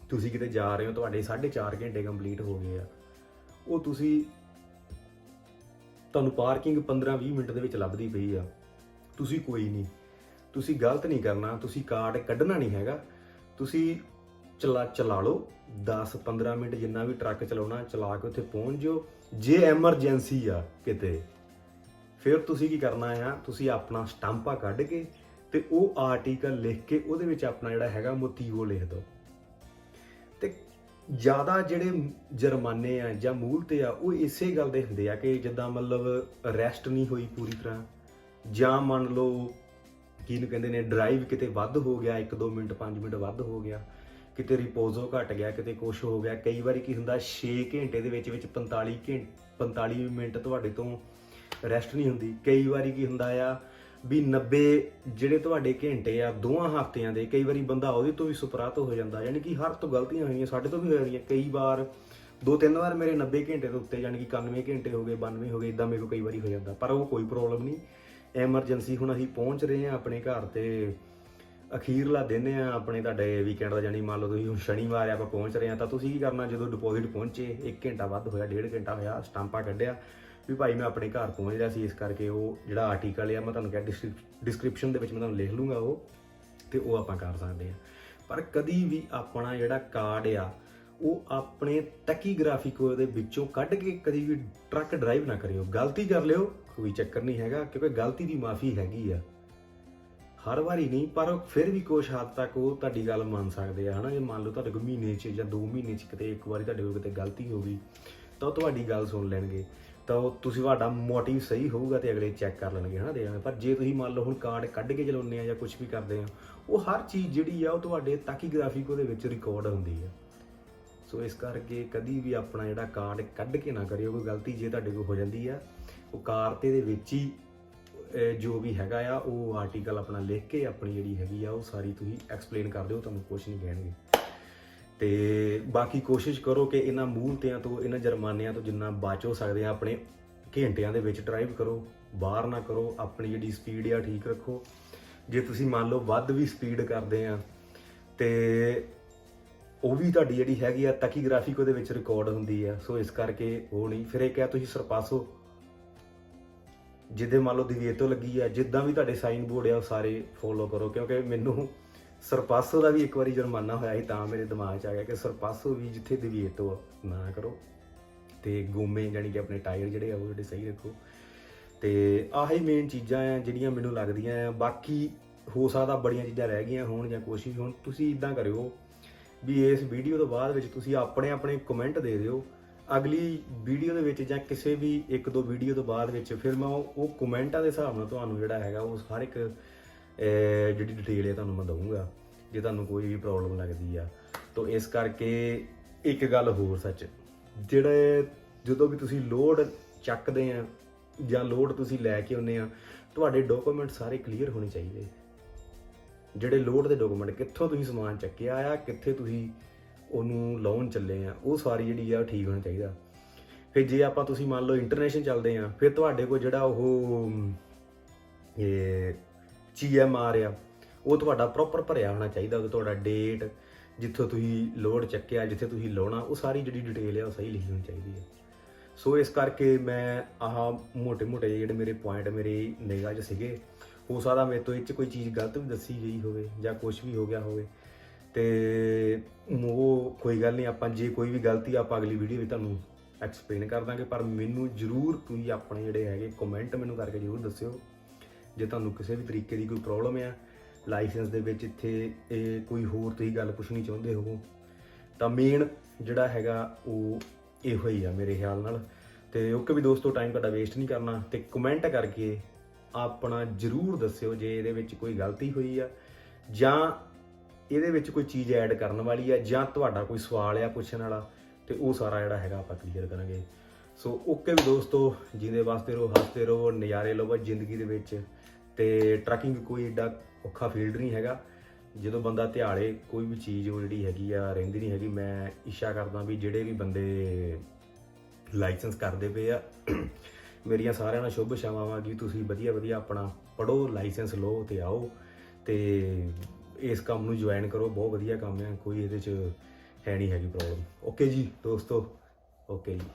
ਤੁਸੀਂ ਕਿਤੇ ਜਾ ਰਹੇ ਹੋ, ਤੁਹਾਡੇ 4.5 ਘੰਟੇ ਕੰਪਲੀਟ ਹੋ ਗਏ ਆ, ਉਹ ਤੁਹਾਨੂੰ ਪਾਰਕਿੰਗ 15-20 ਮਿੰਟ ਦੇ ਵਿੱਚ ਲੱਭਦੀ ਪਈ ਆ, ਤੁਸੀਂ ਕੋਈ ਨਹੀਂ, ਤੁਸੀਂ ਗਲਤ ਨਹੀਂ ਕਰਨਾ, ਤੁਸੀਂ ਕਾਰਡ ਕੱਢਣਾ ਨਹੀਂ ਹੈਗਾ, ਤੁਸੀਂ ਚਲਾ ਲਓ 10-15 ਮਿੰਟ ਜਿੰਨਾ ਵੀ ਟਰੱਕ ਚਲਾਉਣਾ, ਚਲਾ ਕੇ ਉੱਥੇ ਪਹੁੰਚ ਜਾਓ। ਜੇ ਐਮਰਜੈਂਸੀ ਆ ਕਿਤੇ, ਫਿਰ ਤੁਸੀਂ ਕੀ ਕਰਨਾ ਆ, ਤੁਸੀਂ ਆਪਣਾ ਸਟੰਪਾ ਕੱਢ ਕੇ ਤੇ ਉਹ ਆਰਟੀਕਲ ਲਿਖ ਕੇ ਉਹਦੇ ਵਿੱਚ ਆਪਣਾ ਜਿਹੜਾ ਹੈਗਾ ਮੋਤੀਵੋ ਲਿਖ ਦਿਓ। ਤੇ ਜ਼ਿਆਦਾ ਜਿਹੜੇ ਜੁਰਮਾਨੇ ਆ ਜਾਂ ਮੂਲ ਤੇ ਆ, ਉਹ ਇਸੇ ਗੱਲ ਦੇ ਹੁੰਦੇ ਆ ਕਿ ਜਿੱਦਾਂ ਮਤਲਬ ਰੈਸਟ ਨਹੀਂ ਹੋਈ ਪੂਰੀ ਤਰ੍ਹਾਂ, ਜਾਂ ਮੰਨ ਲਓ ਕਿਹਨੂੰ ਕਹਿੰਦੇ ਨੇ ਡਰਾਈਵ ਕਿਤੇ ਵੱਧ ਹੋ ਗਿਆ, 1-2 ਮਿੰਟ 5 ਮਿੰਟ ਵੱਧ ਹੋ ਗਿਆ, ਕਿਤੇ ਰਿਪੋਜ਼ੋ ਘਟ ਗਿਆ, ਕਿਤੇ ਕੁਛ ਹੋ ਗਿਆ। ਕਈ ਵਾਰੀ ਕੀ ਹੁੰਦਾ 6 ਘੰਟੇ ਦੇ ਵਿੱਚ 45 ਮਿੰਟ ਤੁਹਾਡੇ ਤੋਂ ਰੈਸਟ ਨਹੀਂ ਹੁੰਦੀ। ਕਈ ਵਾਰੀ ਕੀ ਹੁੰਦਾ ਆ ਵੀ 90 ਜਿਹੜੇ ਤੁਹਾਡੇ ਘੰਟੇ ਆ 2 ਹਫ਼ਤਿਆਂ ਦੇ, ਕਈ ਵਾਰੀ ਬੰਦਾ ਉਹਦੇ ਤੋਂ ਵੀ ਸੁਪਰਾਤ ਹੋ ਜਾਂਦਾ। ਯਾਨੀ ਕਿ ਹਰ ਤੋਂ ਗਲਤੀਆਂ ਹੋਈਆਂ, ਸਾਡੇ ਤੋਂ ਵੀ ਹੋ ਰਹੀਆਂ ਕਈ ਵਾਰ। 2-3 ਵਾਰ ਮੇਰੇ 90 ਘੰਟੇ ਤੋਂ ਉੱਤੇ ਯਾਨੀ ਕਿ 91 ਘੰਟੇ ਹੋ ਗਏ, 92 ਹੋ ਗਏ, ਇੱਦਾਂ ਮੇਰੇ ਕੋਲ ਕਈ ਵਾਰੀ ਹੋ ਜਾਂਦਾ। ਪਰ ਉਹ ਕੋਈ ਪ੍ਰੋਬਲਮ ਨਹੀਂ, ਐਮਰਜੈਂਸੀ। ਹੁਣ ਅਸੀਂ ਪਹੁੰਚ ਰਹੇ ਹਾਂ ਆਪਣੇ ਘਰ ਤੇ ਅਖੀਰਲਾ ਦਿਨ ਆ ਆਪਣੇ ਤੁਹਾਡੇ ਵੀਕਐਂਡ ਦਾ। ਜਾਨੀ ਮੰਨ ਲਓ ਤੁਸੀਂ ਹੁਣ ਸ਼ਨੀਵਾਰ ਆਪਾਂ ਪਹੁੰਚ ਰਹੇ ਹਾਂ, ਤਾਂ ਤੁਸੀਂ ਕੀ ਕਰਨਾ, ਜਦੋਂ ਡਿਪੋਜ਼ਿਟ ਪਹੁੰਚੇ 1 ਘੰਟਾ ਵੱਧ ਹੋਇਆ, 1.5 ਘੰਟਾ ਹੋਇਆ, ਸਟਾਂਪਾ ਕੱਢਿਆ ਵੀ ਭਾਈ ਮੈਂ ਆਪਣੇ ਘਰ ਪਹੁੰਚ ਰਿਹਾ ਸੀ। ਇਸ ਕਰਕੇ ਉਹ ਜਿਹੜਾ ਆਰਟੀਕਲ ਆ ਮੈਂ ਤੁਹਾਨੂੰ ਕਿਹਾ ਡਿਸਕ੍ਰਿਪਸ਼ਨ ਦੇ ਵਿੱਚ ਮੈਂ ਤੁਹਾਨੂੰ ਲਿਖ ਲੂੰਗਾ ਉਹ, ਤੇ ਉਹ ਆਪਾਂ ਕਰ ਸਕਦੇ ਹਾਂ। ਪਰ ਕਦੀ ਵੀ ਆਪਣਾ ਜਿਹੜਾ ਕਾਰਡ ਆ ਉਹ ਆਪਣੇ ਟੈਕੀਗ੍ਰਾਫਿਕ ਦੇ ਵਿੱਚੋਂ ਕੱਢ ਕੇ ਕਦੀ ਵੀ ਟਰੱਕ ਡਰਾਈਵ ਨਾ ਕਰਿਓ। ਗਲਤੀ ਕਰ ਲਿਓ ਕੋਈ ਚੱਕਰ ਨਹੀਂ ਹੈਗਾ, ਕਿਉਂਕਿ ਗਲਤੀ ਦੀ ਮਾਫੀ ਹੈਗੀ ਆ, ਹਰ ਵਾਰੀ ਨਹੀਂ, ਪਰ ਫਿਰ ਵੀ ਕੁਛ ਹੱਦ ਤੱਕ ਉਹ ਤੁਹਾਡੀ ਗੱਲ ਮੰਨ ਸਕਦੇ ਆ, ਹੈ ਨਾ। ਜੇ ਮੰਨ ਲਓ ਤੁਹਾਡੇ ਕੋਲ ਮਹੀਨੇ 'ਚ ਜਾਂ 2 ਮਹੀਨੇ 'ਚ ਕਿਤੇ ਇੱਕ ਵਾਰੀ ਤੁਹਾਡੇ ਕੋਲ ਕਿਤੇ ਗਲਤੀ ਹੋ ਗਈ, ਤਾਂ ਉਹ ਤੁਹਾਡੀ ਗੱਲ ਸੁਣ ਲੈਣਗੇ, ਤਾਂ ਉਹ ਤੁਸੀਂ ਤੁਹਾਡਾ ਮੋਟਿਵ ਸਹੀ ਹੋਊਗਾ ਤੇ ਅਗਲੇ ਚੈੱਕ ਕਰ ਲੈਣਗੇ, ਹੈ ਨਾ, ਦੇ। ਪਰ ਜੇ ਤੁਸੀਂ ਮੰਨ ਲਓ ਹੁਣ ਕਾਰਡ ਕੱਢ ਕੇ ਚਲਾਉਂਦੇ ਆ ਜਾਂ ਕੁਝ ਵੀ ਕਰਦੇ ਆ, ਉਹ ਹਰ ਚੀਜ਼ ਜਿਹੜੀ ਆ ਉਹ ਤੁਹਾਡੇ ਟੈਕੀਗ੍ਰਾਫਿਕ ਉਹਦੇ ਵਿੱਚ ਰਿਕਾਰਡ ਹੁੰਦੀ ਆ। ਸੋ ਇਸ ਕਰਕੇ ਕਦੀ ਵੀ ਆਪਣਾ ਜਿਹੜਾ ਕਾਰਡ ਕੱਢ ਕੇ ਨਾ ਕਰਿਓ। ਕੋਈ ਗਲਤੀ ਜੇ ਤੁਹਾਡੇ ਕੋਲ ਹੋ ਜਾਂਦੀ ਆ, ਉਹ ਕਾਰ ਤੇ ਦੇ ਵਿੱਚ ਹੀ ਜੋ ਵੀ ਹੈਗਾ ਆ ਉਹ ਆਰਟੀਕਲ ਆਪਣਾ ਲਿਖ ਕੇ ਆਪਣੀ ਜਿਹੜੀ ਹੈਗੀ ਆ ਉਹ ਸਾਰੀ ਤੁਸੀਂ ਐਕਸਪਲੇਨ ਕਰ ਦਿਓ, ਤੁਹਾਨੂੰ ਕੁਝ ਨਹੀਂ ਕਹਿਣਗੇ। ਤੇ ਬਾਕੀ ਕੋਸ਼ਿਸ਼ ਕਰੋ ਕਿ ਇਹਨਾਂ ਮੂਹਲਤਿਆਂ ਤੋਂ, ਇਹਨਾਂ ਜੁਰਮਾਨਿਆਂ ਤੋਂ ਜਿੰਨਾ ਬਚ ਹੋ ਸਕਦੇ ਆ। ਆਪਣੇ ਘੰਟਿਆਂ ਦੇ ਵਿੱਚ ਡਰਾਈਵ ਕਰੋ, ਬਾਹਰ ਨਾ ਕਰੋ, ਆਪਣੀ ਜਿਹੜੀ ਸਪੀਡ ਆ ਠੀਕ ਰੱਖੋ। ਜੇ ਤੁਸੀਂ ਮੰਨ ਲਓ ਵੱਧ ਵੀ ਸਪੀਡ ਕਰਦੇ ਆ ਤੇ ਉਹ ਵੀ ਤੁਹਾਡੀ ਜਿਹੜੀ ਹੈਗੀ ਆ ਟੈਕੀਗ੍ਰਾਫਿਕ ਉਹਦੇ ਵਿੱਚ ਰਿਕਾਰਡ ਹੁੰਦੀ ਆ। ਸੋ ਇਸ ਕਰਕੇ ਉਹ ਨਹੀਂ। ਫਿਰ ਇਹ ਕਿਹਾ ਤੁਸੀਂ ਸਰਪਾਸੋ ਜਿੱਦੇ ਮੰਨ ਲਓ ਦਿਵੇਤੋ ਲੱਗੀ ਆ, ਜਿੱਦਾਂ ਵੀ ਤੁਹਾਡੇ ਸਾਈਨ ਬੋਰਡ ਆ ਉਹ ਸਾਰੇ ਫੋਲੋ ਕਰੋ, ਕਿਉਂਕਿ ਮੈਨੂੰ ਸਰਪਾਸੋ ਦਾ ਵੀ ਇੱਕ ਵਾਰੀ ਜੁਰਮਾਨਾ ਹੋਇਆ ਸੀ, ਤਾਂ ਮੇਰੇ ਦਿਮਾਗ 'ਚ ਆ ਗਿਆ ਕਿ ਸਰਪਾਸੋ ਵੀ ਜਿੱਥੇ ਦਿਵੇਤੋ ਨਾ ਕਰੋ। ਤੇ ਗੋਮੇ ਜਾਣੀ ਕਿ ਆਪਣੇ ਟਾਇਰ ਜਿਹੜੇ ਆ ਉਹ ਜਿਹੜੇ ਸਹੀ ਰੱਖੋ। ਤੇ ਆਹੀ ਮੇਨ ਚੀਜ਼ਾਂ ਆ ਜਿਹੜੀਆਂ ਮੈਨੂੰ ਲੱਗਦੀਆਂ ਆ। ਬਾਕੀ ਹੋ ਸਕਦਾ ਬੜੀਆਂ ਚੀਜ਼ਾਂ ਰਹਿ ਗਈਆਂ ਹੋਣ ਜਾਂ ਕੁਛ ਵੀ ਹੋਣ। ਤੁਸੀਂ ਇੱਦਾਂ ਕਰਿਓ ਵੀ ਇਸ ਵੀਡੀਓ ਤੋਂ ਬਾਅਦ ਵਿੱਚ ਤੁਸੀਂ ਆਪਣੇ ਕਮੈਂਟ ਦੇ ਦਿਓ। ਅਗਲੀ ਵੀਡੀਓ ਦੇ ਵਿੱਚ ਜਾਂ ਕਿਸੇ ਵੀ 1-2 ਵੀਡੀਓ ਤੋਂ ਬਾਅਦ ਵਿੱਚ ਫਿਰ ਮੈਂ ਉਹ ਕਮੈਂਟਾਂ ਦੇ ਹਿਸਾਬ ਨਾਲ ਤੁਹਾਨੂੰ ਜਿਹੜਾ ਹੈਗਾ ਉਹ ਹਰ ਇੱਕ ਜਿਹੜੀ ਡਿਟੇਲ ਹੈ ਤੁਹਾਨੂੰ ਮੈਂ ਦਊਂਗਾ, ਜੇ ਤੁਹਾਨੂੰ ਕੋਈ ਵੀ ਪ੍ਰੋਬਲਮ ਲੱਗਦੀ ਆ। ਤਾਂ ਇਸ ਕਰਕੇ ਇੱਕ ਗੱਲ ਹੋਰ ਸੱਚ, ਜਿਹੜੇ ਜਦੋਂ ਵੀ ਤੁਸੀਂ ਲੋਡ ਚੱਕਦੇ ਆ ਜਾਂ ਲੋਡ ਤੁਸੀਂ ਲੈ ਕੇ ਆਉਂਦੇ ਆ, ਤੁਹਾਡੇ ਡਾਕੂਮੈਂਟ ਸਾਰੇ ਕਲੀਅਰ ਹੋਣੇ ਚਾਹੀਦੇ। ਜਿਹੜੇ ਲੋਡ ਦੇ ਡਾਕੂਮੈਂਟ, ਕਿੱਥੋਂ ਤੁਸੀਂ ਸਮਾਨ ਚੱਕਿਆ ਆ, ਕਿੱਥੇ ਤੁਸੀਂ ਉਹਨੂੰ ਲਾਉਣ ਚੱਲੇ ਆ, ਉਹ ਸਾਰੀ ਜਿਹੜੀ ਆ ਠੀਕ ਹੋਣਾ ਚਾਹੀਦਾ। ਫਿਰ ਜੇ ਆਪਾਂ ਤੁਸੀਂ ਮੰਨ ਲਓ ਇੰਟਰਨੈਸ਼ਨਲ ਚੱਲਦੇ ਆ, ਫਿਰ ਤੁਹਾਡੇ ਕੋਲ ਜਿਹੜਾ ਉਹ GMR ਆ ਉਹ ਤੁਹਾਡਾ ਪ੍ਰੋਪਰ ਭਰਿਆ ਹੋਣਾ ਚਾਹੀਦਾ। ਉਹ ਤੁਹਾਡਾ ਡੇਟ, ਜਿੱਥੋਂ ਤੁਸੀਂ ਲੋਡ ਚੱਕਿਆ, ਜਿੱਥੇ ਤੁਸੀਂ ਲਾਉਣਾ, ਉਹ ਸਾਰੀ ਜਿਹੜੀ ਡਿਟੇਲ ਆ ਉਹ ਸਹੀ ਲਿਖੀ ਹੋਣੀ ਚਾਹੀਦੀ ਹੈ। ਸੋ ਇਸ ਕਰਕੇ ਮੈਂ ਆਹ ਮੋਟੇ ਜਿਹੜੇ ਮੇਰੇ ਪੁਆਇੰਟ ਮੇਰੀ ਨਿਗਾਹ 'ਚ ਸੀਗੇ। ਹੋ ਸਕਦਾ ਮੇਰੇ ਤੋਂ ਇਹ 'ਚ ਕੋਈ ਚੀਜ਼ ਗਲਤ ਵੀ ਦੱਸੀ ਗਈ ਹੋਵੇ ਜਾਂ ਕੁਛ ਵੀ ਹੋ ਗਿਆ ਹੋਵੇ, ਤੇ ਉਹ ਕੋਈ ਗੱਲ ਨਹੀਂ। ਆਪਾਂ ਜੇ ਕੋਈ ਵੀ ਗਲਤੀ ਆਪਾਂ ਅਗਲੀ ਵੀਡੀਓ ਵਿੱਚ ਤੁਹਾਨੂੰ ਐਕਸਪਲੇਨ ਕਰ ਦਾਂਗੇ। ਪਰ ਮੈਨੂੰ ਜ਼ਰੂਰ ਤੁਸੀਂ ਆਪਣੇ ਜਿਹੜੇ ਹੈਗੇ ਕਮੈਂਟ ਮੈਨੂੰ ਕਰਕੇ ਜ਼ਰੂਰ ਦੱਸਿਓ ਜੇ ਤੁਹਾਨੂੰ ਕਿਸੇ ਵੀ ਤਰੀਕੇ ਦੀ ਕੋਈ ਪ੍ਰੋਬਲਮ ਆ ਲਾਇਸੈਂਸ ਦੇ ਵਿੱਚ, ਇੱਥੇ ਇਹ ਕੋਈ ਹੋਰ ਤੁਸੀਂ ਗੱਲ ਪੁੱਛਣੀ ਚਾਹੁੰਦੇ ਹੋ, ਤਾਂ ਮੇਨ ਜਿਹੜਾ ਹੈਗਾ ਉਹ ਇਹੋ ਹੀ ਆ ਮੇਰੇ ਖਿਆਲ ਨਾਲ। ਤੇ ਓਕੇ ਵੀ ਦੋਸਤੋ, ਟਾਈਮ ਤੁਹਾਡਾ ਵੇਸਟ ਨਹੀਂ ਕਰਨਾ, ਤੇ ਕਮੈਂਟ ਕਰਕੇ ਆਪਣਾ ਜ਼ਰੂਰ ਦੱਸਿਓ ਜੇ ਇਹਦੇ ਵਿੱਚ ਕੋਈ ਗਲਤੀ ਹੋਈ ਆ ਜਾਂ ਇਹਦੇ ਵਿੱਚ ਕੋਈ ਚੀਜ਼ ਐਡ ਕਰਨ ਵਾਲੀ ਆ ਜਾਂ ਤੁਹਾਡਾ ਕੋਈ ਸਵਾਲ ਆ ਪੁੱਛਣ ਵਾਲਾ, ਤੇ ਉਹ ਸਾਰਾ ਜਿਹੜਾ ਹੈਗਾ ਆਪਾਂ ਕਲੀਅਰ ਕਰਾਂਗੇ। ਸੋ ਓਕੇ ਵੀ ਦੋਸਤੋ, ਜਿੰਦੇ ਵਾਸਤੇ ਰਹੋ, ਹੱਸਦੇ ਰਹੋ, ਨਜ਼ਾਰੇ ਲਵੋ ਜ਼ਿੰਦਗੀ ਦੇ ਵਿੱਚ। ਤੇ ਟਰੱਕਿੰਗ ਕੋਈ ਏਡਾ ਔਖਾ ਫੀਲਡ ਨਹੀਂ ਹੈਗਾ। ਜਦੋਂ ਬੰਦਾ ਧਿਆਲੇ ਕੋਈ ਵੀ ਚੀਜ਼ ਉਹ ਜਿਹੜੀ ਹੈਗੀ ਆ ਰਹਿੰਦੀ ਨਹੀਂ ਹੈਗੀ। ਮੈਂ ਇੱਛਾ ਕਰਦਾ ਵੀ ਜਿਹੜੇ ਵੀ ਬੰਦੇ ਲਾਇਸੈਂਸ ਕਰਦੇ ਪਏ ਆ, ਮੇਰੀਆਂ ਸਾਰਿਆਂ ਨਾਲ ਸ਼ੁਭ ਇਛਾਵਾਂ ਕਿ ਤੁਸੀਂ ਵਧੀਆ ਆਪਣਾ ਪੜ੍ਹੋ, ਲਾਇਸੈਂਸ ਲਓ ਤੇ ਆਓ ਤੇ ਇਸ ਕੰਮ ਨੂੰ ਜੁਆਇਨ ਕਰੋ। ਬਹੁਤ ਵਧੀਆ ਕੰਮ ਹੈ, ਕੋਈ ਇਹਦੇ 'ਚ ਹੈ ਨਹੀਂ ਹੈਗੀ ਪ੍ਰੋਬਲਮ। ਓਕੇ ਜੀ ਦੋਸਤੋ, ਓਕੇ ਜੀ।